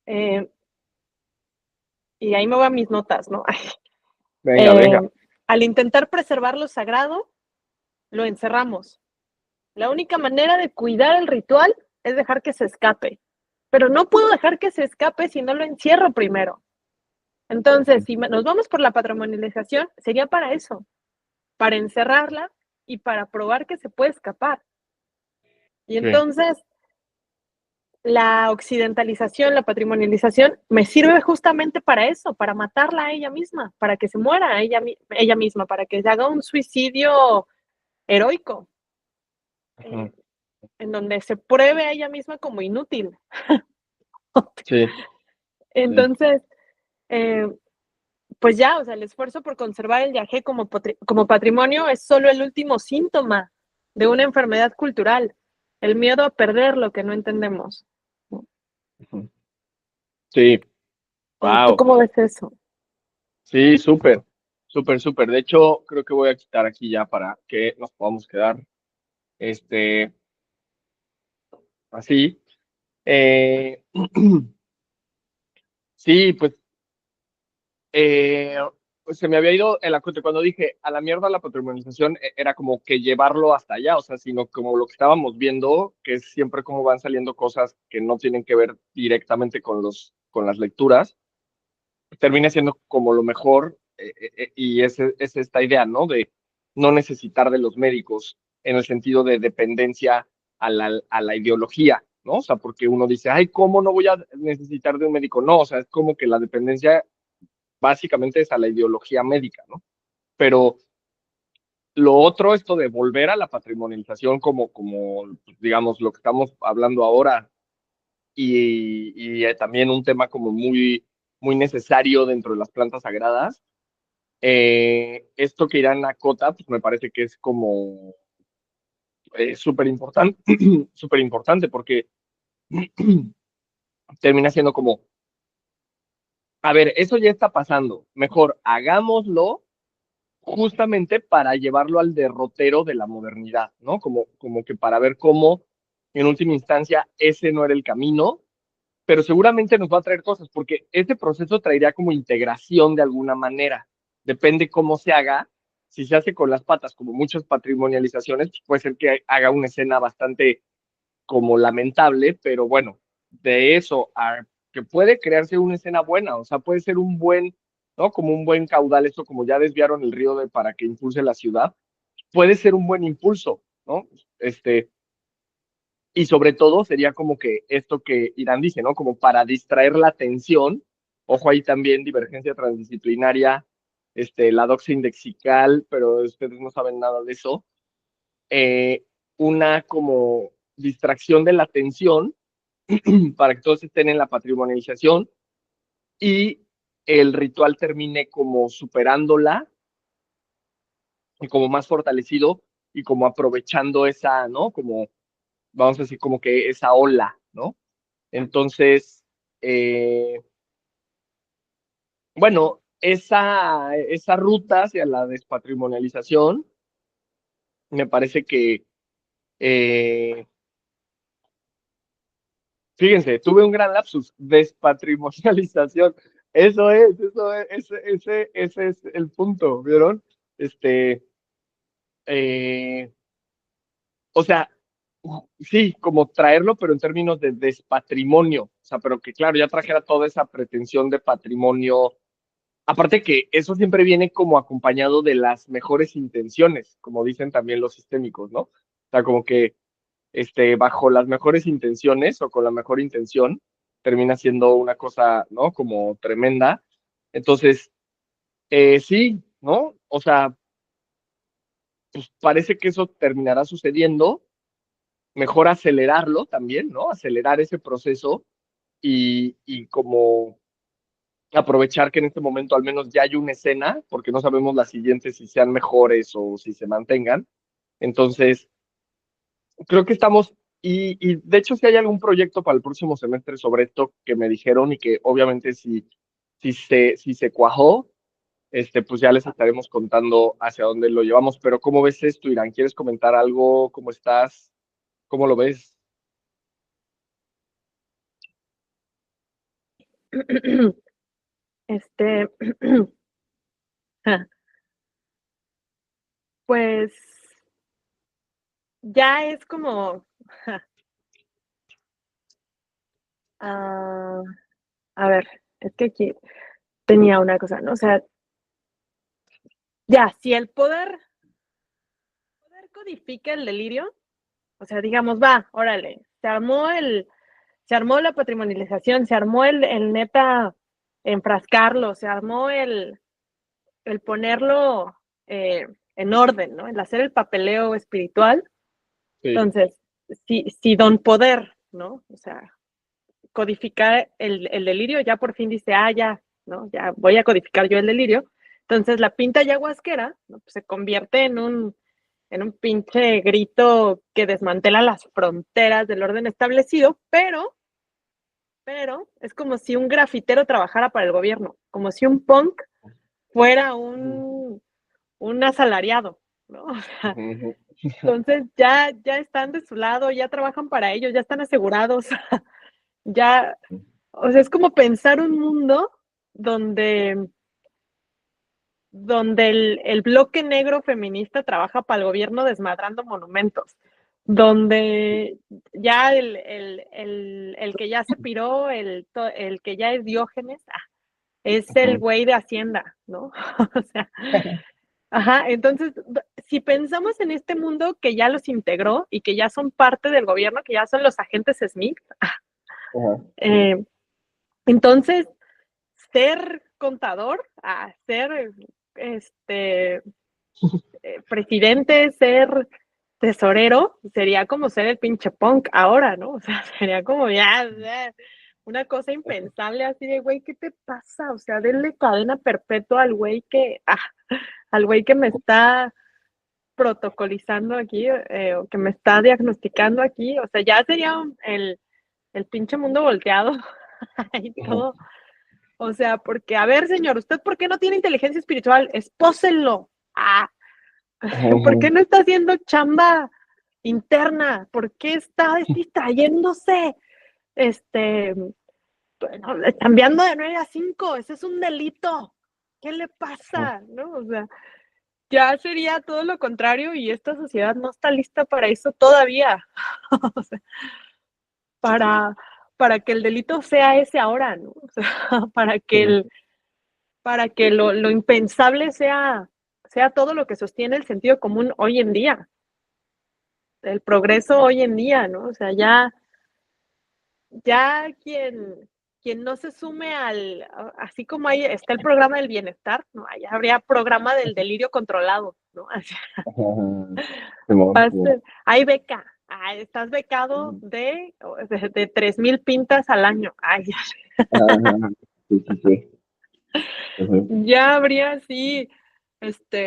eh, y ahí me van mis notas, ¿no? Venga, Eh, venga. Al intentar preservar lo sagrado, lo encerramos. La única manera de cuidar el ritual es dejar que se escape, pero no puedo dejar que se escape si no lo encierro primero. Entonces, si nos vamos por la patrimonialización, sería para eso, para encerrarla y para probar que se puede escapar. Y Sí. entonces, la occidentalización, la patrimonialización, me sirve justamente para eso, para matarla a ella misma, para que se muera ella misma, para que se haga un suicidio heroico, Ujú. en donde se pruebe a ella misma como inútil. Sí, sí. Entonces, eh, pues ya, o sea, el esfuerzo por conservar el yagé como patrimonio es solo el último síntoma de una enfermedad cultural, el miedo a perder lo que no entendemos. Ujú. Sí, ¿Tú wow. cómo ves eso? Sí, súper, súper, súper. De hecho, creo que voy a quitar aquí ya para que nos podamos quedar, este, así. Eh, Sí, pues se me había ido el acote cuando dije a la mierda la patrimonialización, era como que llevarlo hasta allá, o sea, sino como lo que estábamos viendo, que es siempre como van saliendo cosas que no tienen que ver directamente con las lecturas, termina siendo como lo mejor, y es esta idea, ¿no? De no necesitar de los médicos en el sentido de dependencia a la ideología, ¿no? O sea, porque uno dice, ay, ¿cómo no voy a necesitar de un médico? No, o sea, es como que la dependencia básicamente es a la ideología médica, ¿no? Pero lo otro, esto de volver a la patrimonialización como digamos, lo que estamos hablando ahora, y también un tema como muy necesario dentro de las plantas sagradas, esto que Irán acota, pues me parece que es como súper importante, súper importante, porque termina siendo como, a ver, eso ya está pasando, mejor hagámoslo justamente para llevarlo al derrotero de la modernidad, ¿no? Como que para ver cómo, en última instancia, ese no era el camino, pero seguramente nos va a traer cosas, porque este proceso traería como integración de alguna manera. Depende cómo se haga. Si se hace con las patas, como muchas patrimonializaciones, pues puede ser que haga una escena bastante como lamentable, pero bueno, de eso a que puede crearse una escena buena, o sea, puede ser un buen, ¿no? Como un buen caudal, esto como ya desviaron el río para que impulse la ciudad, puede ser un buen impulso, ¿no? Este, y sobre todo sería como que esto que Irán dice, ¿no? Como para distraer la atención, ojo ahí también, divergencia transdisciplinaria, la doxa indexical, pero ustedes no saben nada de eso, eh, una como distracción de la atención para que todos estén en la patrimonialización y el ritual termine como superándola y como más fortalecido y como aprovechando esa, ¿no? Como, vamos a decir, como que esa ola, ¿no? Entonces, bueno, esa ruta hacia la despatrimonialización me parece que, eh, fíjense, tuve un gran lapsus, despatrimonialización. Ese es el punto, ¿vieron? Este, eh, o sea, sí, como traerlo, pero en términos de despatrimonio, o sea, pero que claro, ya trajera toda esa pretensión de patrimonio. Aparte que eso siempre viene como acompañado de las mejores intenciones, como dicen también los sistémicos, ¿no? O sea, como que bajo las mejores intenciones o con la mejor intención termina siendo una cosa, ¿no? Como tremenda. Entonces, sí, ¿no? O sea, pues parece que eso terminará sucediendo. Mejor acelerarlo también, ¿no? Acelerar ese proceso y como aprovechar que en este momento al menos ya hay una escena, porque no sabemos las siguientes si sean mejores o si se mantengan. Entonces, creo que estamos, y de hecho si hay algún proyecto para el próximo semestre sobre esto que me dijeron y que obviamente si se cuajó, pues ya les estaremos contando hacia dónde lo llevamos. Pero ¿cómo ves esto, Irán? ¿Quieres comentar algo? ¿Cómo estás? ¿Cómo lo ves? Este, pues ya es como, ah, a ver, es que aquí tenía una cosa, ¿no? O sea, ya, si el poder codifica el delirio, o sea, digamos, va, órale, se armó la patrimonialización, se armó el neta enfrascarlo, se armó el ponerlo en orden, ¿no? El hacer el papeleo espiritual. Sí. Entonces, si don poder, ¿no? O sea, codificar el delirio, ya por fin dice, ya, ¿no? Ya voy a codificar yo el delirio. Entonces la pinta ayahuasquera, ¿no? Pues se convierte en un pinche grito que desmantela las fronteras del orden establecido, pero es como si un grafitero trabajara para el gobierno, como si un punk fuera un asalariado, ¿no? O sea, Ujú. entonces ya están de su lado, ya trabajan para ellos, ya están asegurados, ya, O sea, es como pensar un mundo donde el bloque negro feminista trabaja para el gobierno desmadrando monumentos, donde ya el que ya se piró, el que ya es Diógenes, es el güey de Hacienda, ¿no? O sea, ajá, entonces, si pensamos en este mundo que ya los integró y que ya son parte del gobierno, que ya son los agentes Smith, entonces, ser contador, ser presidente, ser tesorero, sería como ser el pinche punk ahora, ¿no? O sea, sería como ya una cosa impensable así de, güey, ¿qué te pasa? O sea, denle cadena perpetua al güey que me está protocolizando aquí, o que me está diagnosticando aquí, o sea, ya sería el pinche mundo volteado y todo. O sea, porque, a ver, señor, ¿usted por qué no tiene inteligencia espiritual? Espósenlo. ¿Por qué no está haciendo chamba interna? ¿Por qué está distrayéndose? Bueno, cambiando de 9 a 5, ese es un delito. ¿Qué le pasa? ¿No? O sea, ya sería todo lo contrario y esta sociedad no está lista para eso todavía. O sea, para que el delito sea ese ahora, ¿no? O sea, para que lo impensable sea todo lo que sostiene el sentido común hoy en día, el progreso hoy en día, ¿no? O sea, ya quien no se sume así como ahí está el programa del bienestar, ¿no? Allá habría programa del delirio controlado, ¿no? Así, hay beca, estás becado de 3,000 pintas al año. Ay, ya habría así,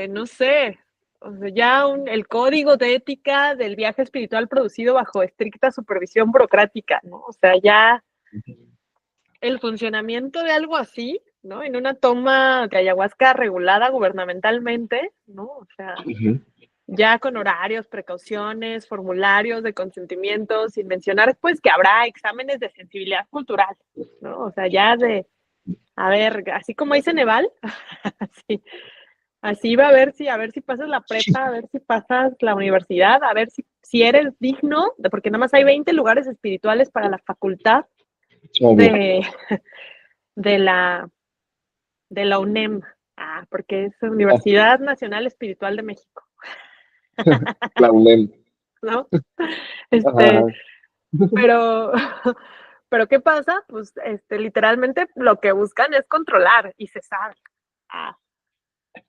no sé, o sea, ya el código de ética del viaje espiritual producido bajo estricta supervisión burocrática, ¿no? O sea, ya el funcionamiento de algo así, ¿no? En una toma de ayahuasca regulada gubernamentalmente, ¿no? O sea, ya con horarios, precauciones, formularios de consentimiento, sin mencionar pues que habrá exámenes de sensibilidad cultural, ¿no? O sea, ya a ver, así como dice Neval, así va a ver si pasas la prepa, a ver si pasas la universidad, a ver si eres digno, porque nada más hay 20 lugares espirituales para la facultad de, de la UNEM, porque es Universidad Nacional Espiritual de México. La UNEM. ¿No? Pero ¿qué pasa? Pues literalmente lo que buscan es controlar y cesar.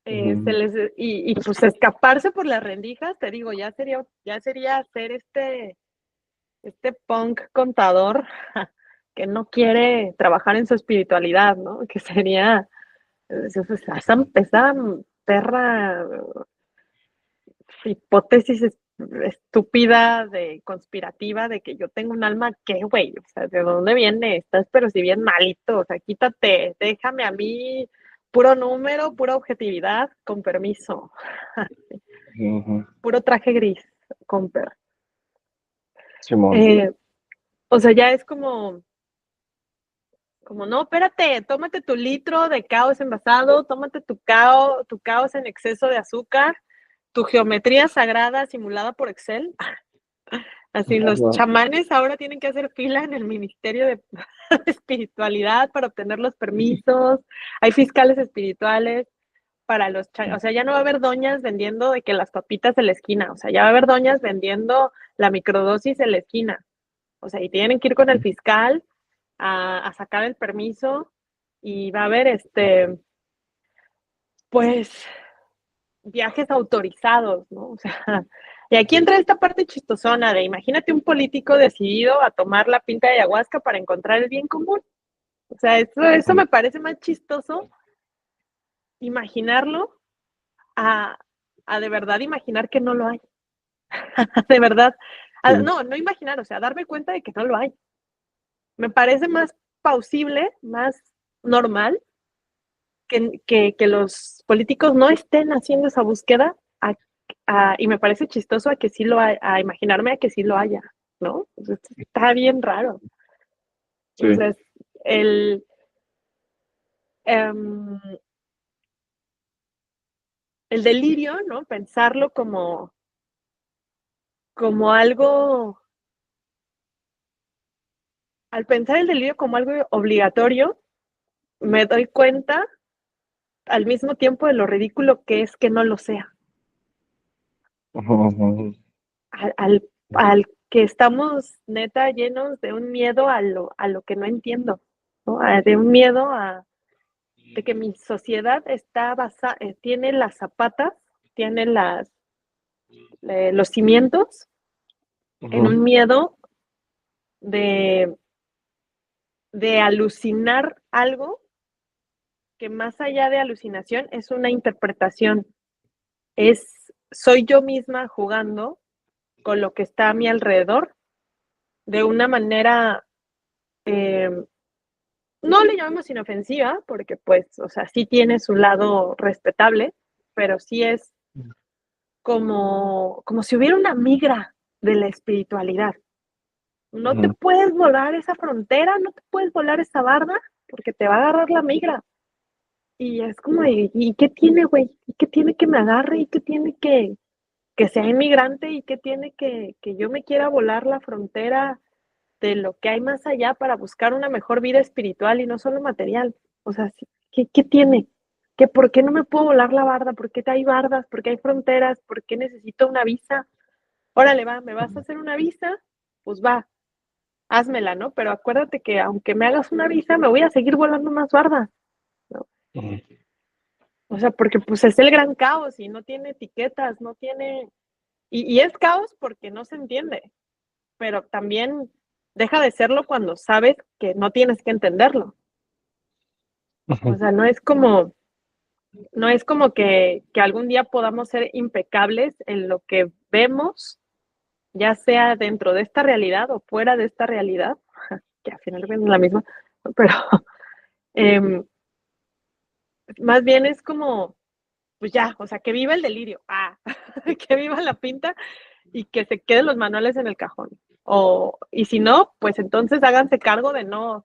Y pues escaparse por las rendijas, te digo, ya sería ser este punk contador que no quiere trabajar en su espiritualidad, ¿no? Que sería esa perra hipótesis estúpida conspirativa de que yo tengo un alma, ¿qué, güey? O sea, ¿de dónde viene? Estás pero si bien malito, o sea, quítate, déjame a mí puro número, pura objetividad, con permiso. Puro traje gris, comper. O sea, ya es como, no, espérate, tómate tu litro de caos envasado, tómate tu caos en exceso de azúcar, tu geometría sagrada simulada por Excel. Así, los chamanes ahora tienen que hacer fila en el Ministerio de Espiritualidad para obtener los permisos. Hay fiscales espirituales para o sea, ya no va a haber doñas vendiendo de que las papitas de la esquina, o sea, ya va a haber doñas vendiendo la microdosis en la esquina. O sea, y tienen que ir con el fiscal a sacar el permiso y va a haber pues viajes autorizados, ¿no? O sea, y aquí entra esta parte chistosona de imagínate un político decidido a tomar la pinta de ayahuasca para encontrar el bien común. O sea, eso me parece más chistoso imaginarlo a de verdad imaginar que no lo hay. De verdad. No imaginar, o sea, darme cuenta de que no lo hay. Me parece más plausible, más normal que los políticos no estén haciendo esa búsqueda y me parece chistoso a imaginarme a que sí lo haya, ¿no? Entonces, está bien raro. Sí. Entonces, el, em, el delirio, ¿no? Pensarlo como algo, al pensar el delirio como algo obligatorio, me doy cuenta al mismo tiempo de lo ridículo que es que no lo sea. Al, al que estamos neta llenos de un miedo a lo que no entiendo, ¿no? De un miedo de que mi sociedad está basada, tiene las zapatas, tiene los cimientos en un miedo de, de alucinar algo que más allá de alucinación es una interpretación, soy yo misma jugando con lo que está a mi alrededor de una manera, eh, no le llamamos inofensiva, porque pues, o sea, sí tiene su lado respetable, pero sí es como si hubiera una migra de la espiritualidad. No te puedes volar esa frontera, no te puedes volar esa barda, porque te va a agarrar la migra. Y es como, ¿y qué tiene, güey? ¿Y qué tiene que me agarre? ¿Y qué tiene que sea inmigrante? ¿Y qué tiene que yo me quiera volar la frontera de lo que hay más allá para buscar una mejor vida espiritual y no solo material? O sea, ¿qué tiene? ¿Por qué no me puedo volar la barda? ¿Por qué hay bardas? ¿Por qué hay fronteras? ¿Por qué necesito una visa? Órale, va, ¿me vas a hacer una visa? Pues va, házmela, ¿no? Pero acuérdate que aunque me hagas una visa, me voy a seguir volando más bardas, ¿no? O sea, porque pues es el gran caos y no tiene etiquetas, no tiene... Y es caos porque no se entiende, pero también deja de serlo cuando sabes que no tienes que entenderlo. O sea, no es como que algún día podamos ser impecables en lo que vemos, ya sea dentro de esta realidad o fuera de esta realidad, que al final es la misma, pero eh, más bien es como, pues ya, o sea, que viva el delirio, que viva la pinta y que se queden los manuales en el cajón. Y si no, pues entonces háganse cargo de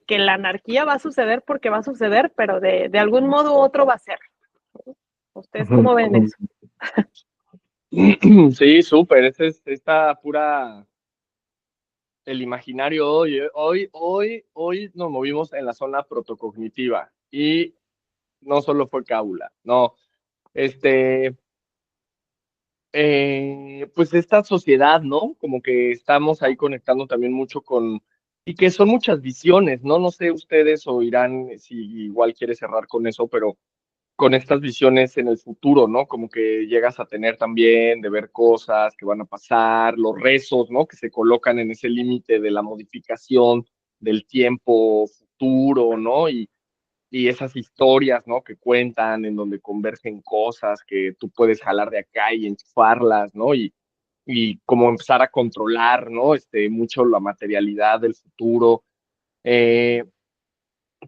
que la anarquía va a suceder porque va a suceder, pero de algún modo u otro va a ser. ¿Ustedes cómo ven eso? Sí, súper, es esta pura, el imaginario hoy nos movimos en la zona protocognitiva y no solo fue cábula, no, este, pues esta sociedad, ¿no? Como que estamos ahí conectando también mucho y que son muchas visiones, ¿no? No sé ustedes o Irán si igual quiere cerrar con eso, pero con estas visiones en el futuro, ¿no? Como que llegas a tener también de ver cosas que van a pasar, los rezos, ¿no? Que se colocan en ese límite de la modificación del tiempo futuro, ¿no? Y esas historias, ¿no? Que cuentan, en donde convergen cosas que tú puedes jalar de acá y enchufarlas, ¿no? Y como empezar a controlar, ¿no? Mucho la materialidad del futuro. Eh,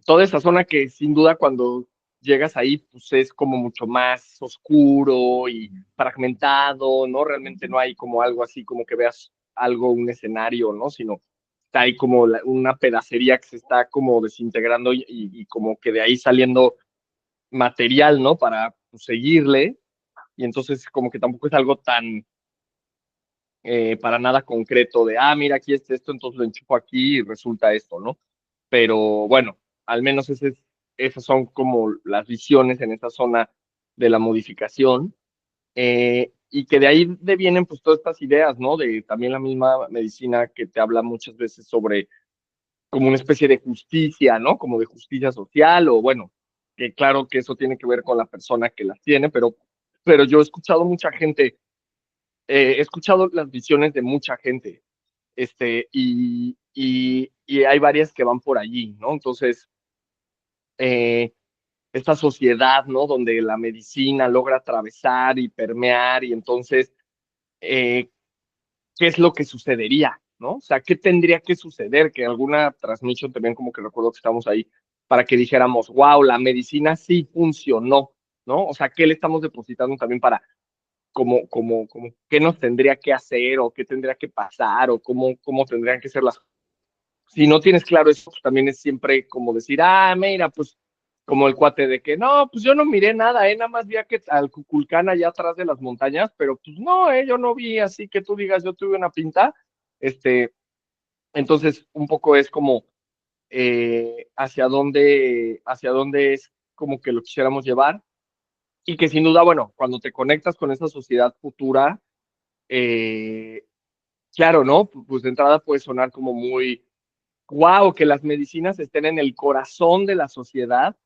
Toda esa zona que sin duda cuando llegas ahí, pues es como mucho más oscuro y fragmentado, ¿no? Realmente no hay como algo así, como que veas algo, un escenario, ¿no? Sino está ahí como una pedacería que se está como desintegrando y como que de ahí saliendo material, ¿no? Para pues, seguirle. Y entonces como que tampoco es algo tan para nada concreto de, mira, aquí está esto, entonces lo enchufo aquí y resulta esto, ¿no? Pero bueno, al menos esas son como las visiones en esta zona de la modificación, y que de ahí devienen pues todas estas ideas, ¿no? De también la misma medicina que te habla muchas veces sobre como una especie de justicia, ¿no? Como de justicia social o bueno, que claro que eso tiene que ver con la persona que las tiene, pero yo he escuchado mucha gente, he escuchado las visiones de mucha gente, y hay varias que van por allí, ¿no? Entonces, eh, esta sociedad, ¿no? Donde la medicina logra atravesar y permear y entonces, eh, ¿qué es lo que sucedería, ¿no? O sea, ¿qué tendría que suceder? Que alguna transmisión también como que recuerdo que estamos ahí para que dijéramos, wow, la medicina sí funcionó, ¿no? O sea, ¿qué le estamos depositando también para como qué nos tendría que hacer o qué tendría que pasar o cómo tendrían que ser las si no tienes claro eso, pues también es siempre como decir, mira, pues como el cuate de que, no, pues yo no miré nada, nada más vi a que, al Cuculcán allá atrás de las montañas, pero pues no, yo no vi así que tú digas, yo tuve una pinta, este, entonces un poco es como hacia dónde es como que lo quisiéramos llevar, y que sin duda, bueno, cuando te conectas con esa sociedad futura, eh, claro, ¿no? Pues de entrada puede sonar como muy wow, que las medicinas estén en el corazón de la sociedad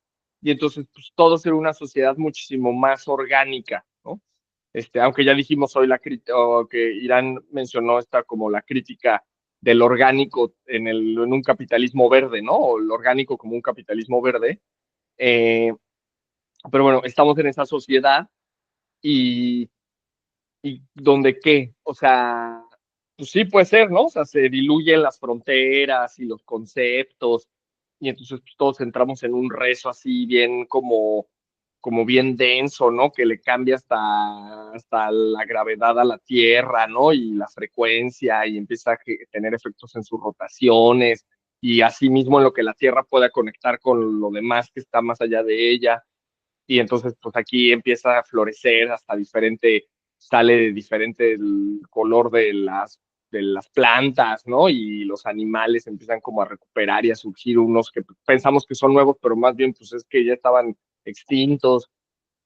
y entonces pues todo ser una sociedad muchísimo más orgánica, ¿no? Aunque ya dijimos hoy que Irán mencionó esta como la crítica del orgánico en un capitalismo verde, ¿no? O el orgánico como un capitalismo verde. Eh, pero bueno, estamos en esa sociedad y, y donde qué, o sea, pues sí puede ser, ¿no? O sea, se diluyen las fronteras y los conceptos, y entonces pues, todos entramos en un rezo así bien como bien denso, ¿no? Que le cambia hasta la gravedad a la Tierra, ¿no? Y la frecuencia, y empieza a tener efectos en sus rotaciones, y así mismo en lo que la Tierra pueda conectar con lo demás que está más allá de ella, y entonces pues aquí empieza a florecer hasta diferente, sale de diferente el color de las plantas, ¿no? Y los animales empiezan como a recuperar y a surgir unos que pensamos que son nuevos, pero más bien pues es que ya estaban extintos,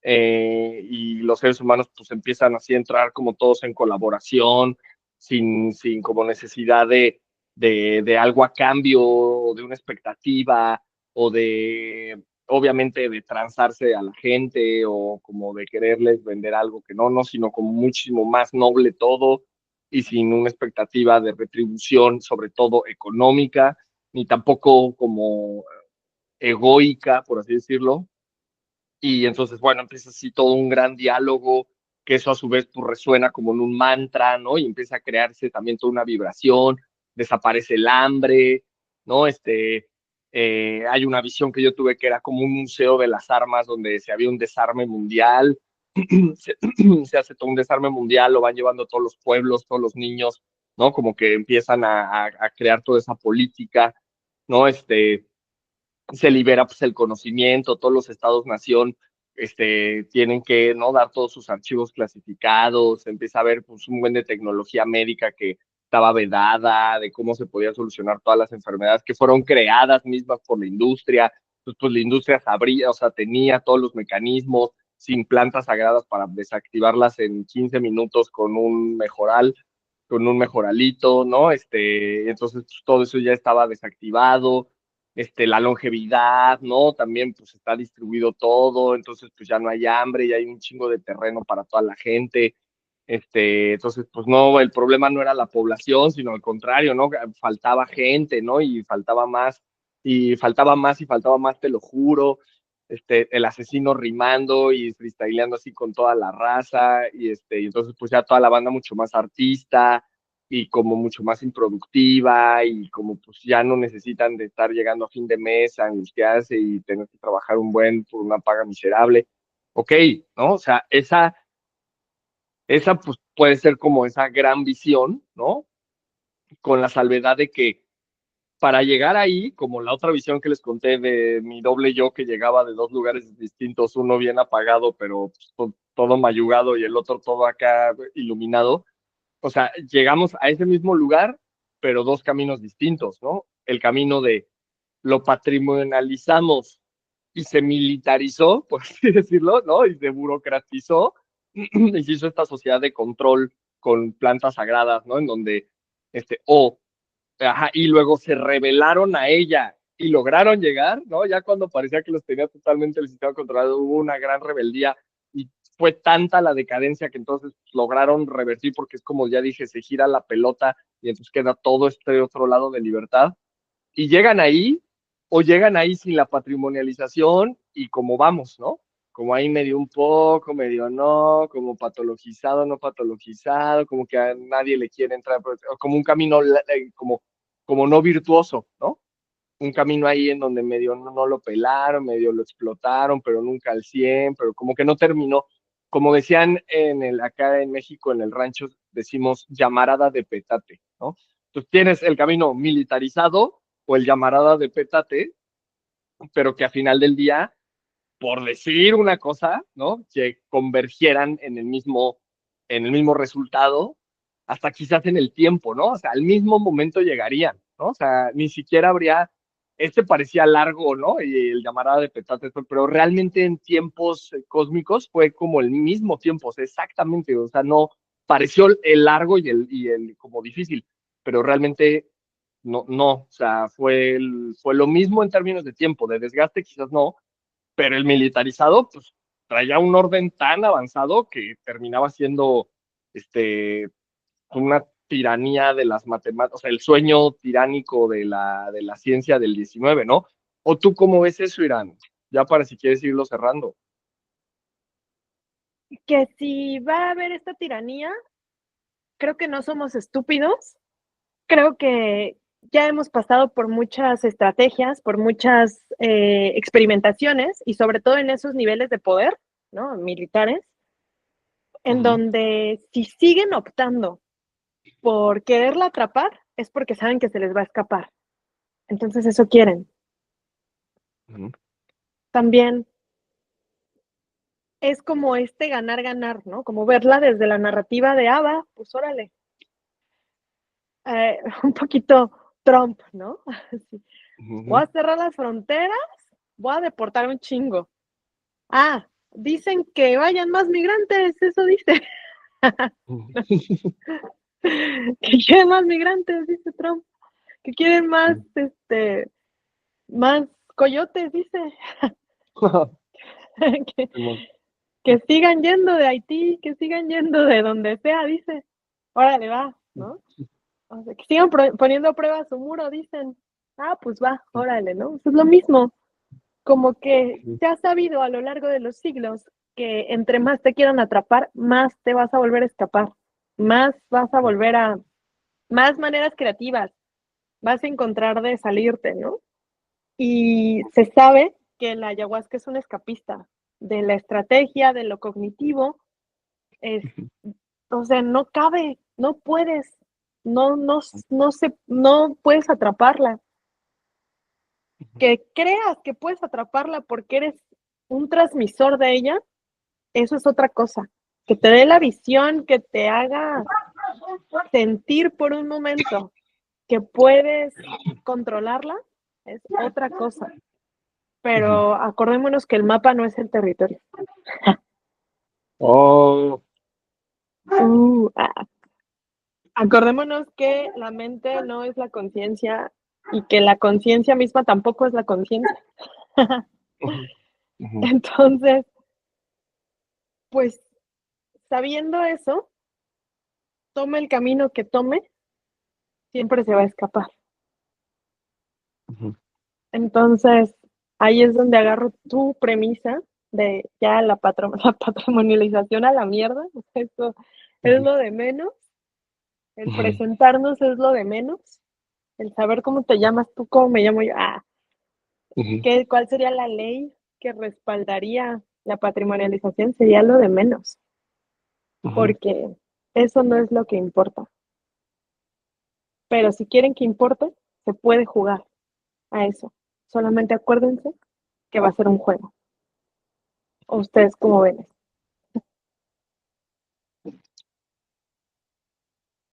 y los seres humanos pues empiezan así a entrar como todos en colaboración, sin como necesidad de algo a cambio, de una expectativa, o de, obviamente, de transarse a la gente, o como de quererles vender algo que no, sino como muchísimo más noble todo, y sin una expectativa de retribución, sobre todo económica, ni tampoco como egoica, por así decirlo. Y entonces, bueno, empieza así todo un gran diálogo, que eso a su vez pues resuena como en un mantra, ¿no? Y empieza a crearse también toda una vibración, desaparece el hambre, ¿no? Hay una visión que yo tuve que era como un museo de las armas donde se había un desarme mundial, se, se hace todo un desarme mundial, lo van llevando todos los pueblos, todos los niños, ¿no? Como que empiezan a crear toda esa política, ¿no? Se libera pues el conocimiento, todos los estados-nación tienen que no dar todos sus archivos clasificados, se empieza a ver pues un buen de tecnología médica que estaba vedada, de cómo se podía solucionar todas las enfermedades que fueron creadas mismas por la industria. Entonces, pues la industria sabría, o sea, tenía todos los mecanismos sin plantas sagradas para desactivarlas en 15 minutos con un mejoralito, ¿no? Entonces pues, todo eso ya estaba desactivado, la longevidad, ¿no? También pues está distribuido todo, entonces pues ya no hay hambre, ya hay un chingo de terreno para toda la gente. Entonces pues no, el problema no era la población, sino al contrario, ¿no? Faltaba gente, ¿no? Y faltaba más, y faltaba más, y faltaba más, te lo juro. El asesino rimando y freestyleando así con toda la raza, y entonces pues ya toda la banda mucho más artista, y como mucho más improductiva, y como pues ya no necesitan de estar llegando a fin de mes a angustiarse y tener que trabajar un buen por una paga miserable. Ok, ¿no? O sea, esa pues puede ser como esa gran visión, ¿no? Con la salvedad de que para llegar ahí, como la otra visión que les conté de mi doble yo que llegaba de dos lugares distintos, uno bien apagado, pero pues, todo mayugado, y el otro todo acá iluminado, o sea, llegamos a ese mismo lugar, pero dos caminos distintos, ¿no? El camino de lo patrimonializamos y se militarizó, por así decirlo, ¿no? Y se burocratizó y se hizo esta sociedad de control con plantas sagradas, ¿no? En donde, ajá, y luego se rebelaron a ella y lograron llegar, ¿no? Ya cuando parecía que los tenía totalmente el sistema controlado, hubo una gran rebeldía, y fue tanta la decadencia que entonces lograron revertir, porque es como ya dije, se gira la pelota y entonces queda todo este otro lado de libertad, y llegan ahí, o llegan ahí sin la patrimonialización, y como vamos, ¿no? Como ahí medio un poco, medio no, como patologizado, no patologizado, como que a nadie le quiere entrar, como un camino como no virtuoso, ¿no? Un camino ahí en donde medio no lo pelaron, medio lo explotaron, pero nunca al 100, pero como que no terminó. Como decían acá en México, en el rancho, decimos llamarada de petate, ¿no? Entonces tienes el camino militarizado, o el llamarada de pétate, pero que a final del día, por decir una cosa, ¿no? Que convergieran en el mismo resultado, hasta quizás en el tiempo, ¿no? O sea, al mismo momento llegarían, ¿no? O sea, ni siquiera habría, parecía largo, ¿no? Y el llamarada de petate, pero realmente en tiempos cósmicos fue como el mismo tiempo, o sea, exactamente, o sea, no pareció el largo y el como difícil, pero realmente no, o sea, fue lo mismo en términos de tiempo, de desgaste quizás no, pero el militarizado, pues, traía un orden tan avanzado que terminaba siendo este, una tiranía de las matemáticas, o sea, el sueño tiránico de la ciencia del 19, ¿no? ¿O tú cómo ves eso, Irán? Ya para si quieres irlo cerrando. Que si va a haber esta tiranía, creo que no somos estúpidos, creo que ya hemos pasado por muchas estrategias, por muchas experimentaciones y sobre todo en esos niveles de poder, ¿no? Militares, en Uh-huh. donde si siguen optando por quererla atrapar es porque saben que se les va a escapar. Entonces eso quieren. Uh-huh. También es como este ganar-ganar, ¿no? Como verla desde la narrativa de, va, pues órale. Un poquito Trump, ¿no? Así. Voy Uh-huh. a cerrar las fronteras, voy a deportar un chingo. Dicen que vayan más migrantes, eso dice. Que quieren más migrantes, dice Trump. Que quieren más coyotes, dice. que, que sigan yendo de Haití, que sigan yendo de donde sea, dice. Órale, va, ¿no? O sea, que sigan poniendo a prueba su muro, dicen. Pues va, órale, ¿no? Eso es lo mismo. Como que se ha sabido a lo largo de los siglos que entre más te quieran atrapar, más te vas a volver a escapar, más vas a volver a, más maneras creativas vas a encontrar de salirte, ¿no? Y se sabe que la ayahuasca es un escapista de la estrategia, de lo cognitivo, es, o sea, no cabe, no puedes, no puedes atraparla. Que creas que puedes atraparla porque eres un transmisor de ella, eso es otra cosa. Que te dé la visión, que te haga sentir por un momento que puedes controlarla, es otra cosa. Pero acordémonos que el mapa no es el territorio. Oh. Acordémonos que la mente no es la conciencia y que la conciencia misma tampoco es la conciencia. Entonces, pues sabiendo eso, tome el camino que tome, siempre se va a escapar. Entonces, ahí es donde agarro tu premisa de ya la patrimonialización a la mierda. Eso es lo de menos. El presentarnos es lo de menos. El saber cómo te llamas tú, cómo me llamo yo. ¿Cuál sería la ley que respaldaría la patrimonialización? Sería lo de menos. Porque eso no es lo que importa. Pero si quieren que importe, se puede jugar a eso. Solamente acuérdense que va a ser un juego. ¿O ustedes cómo ven?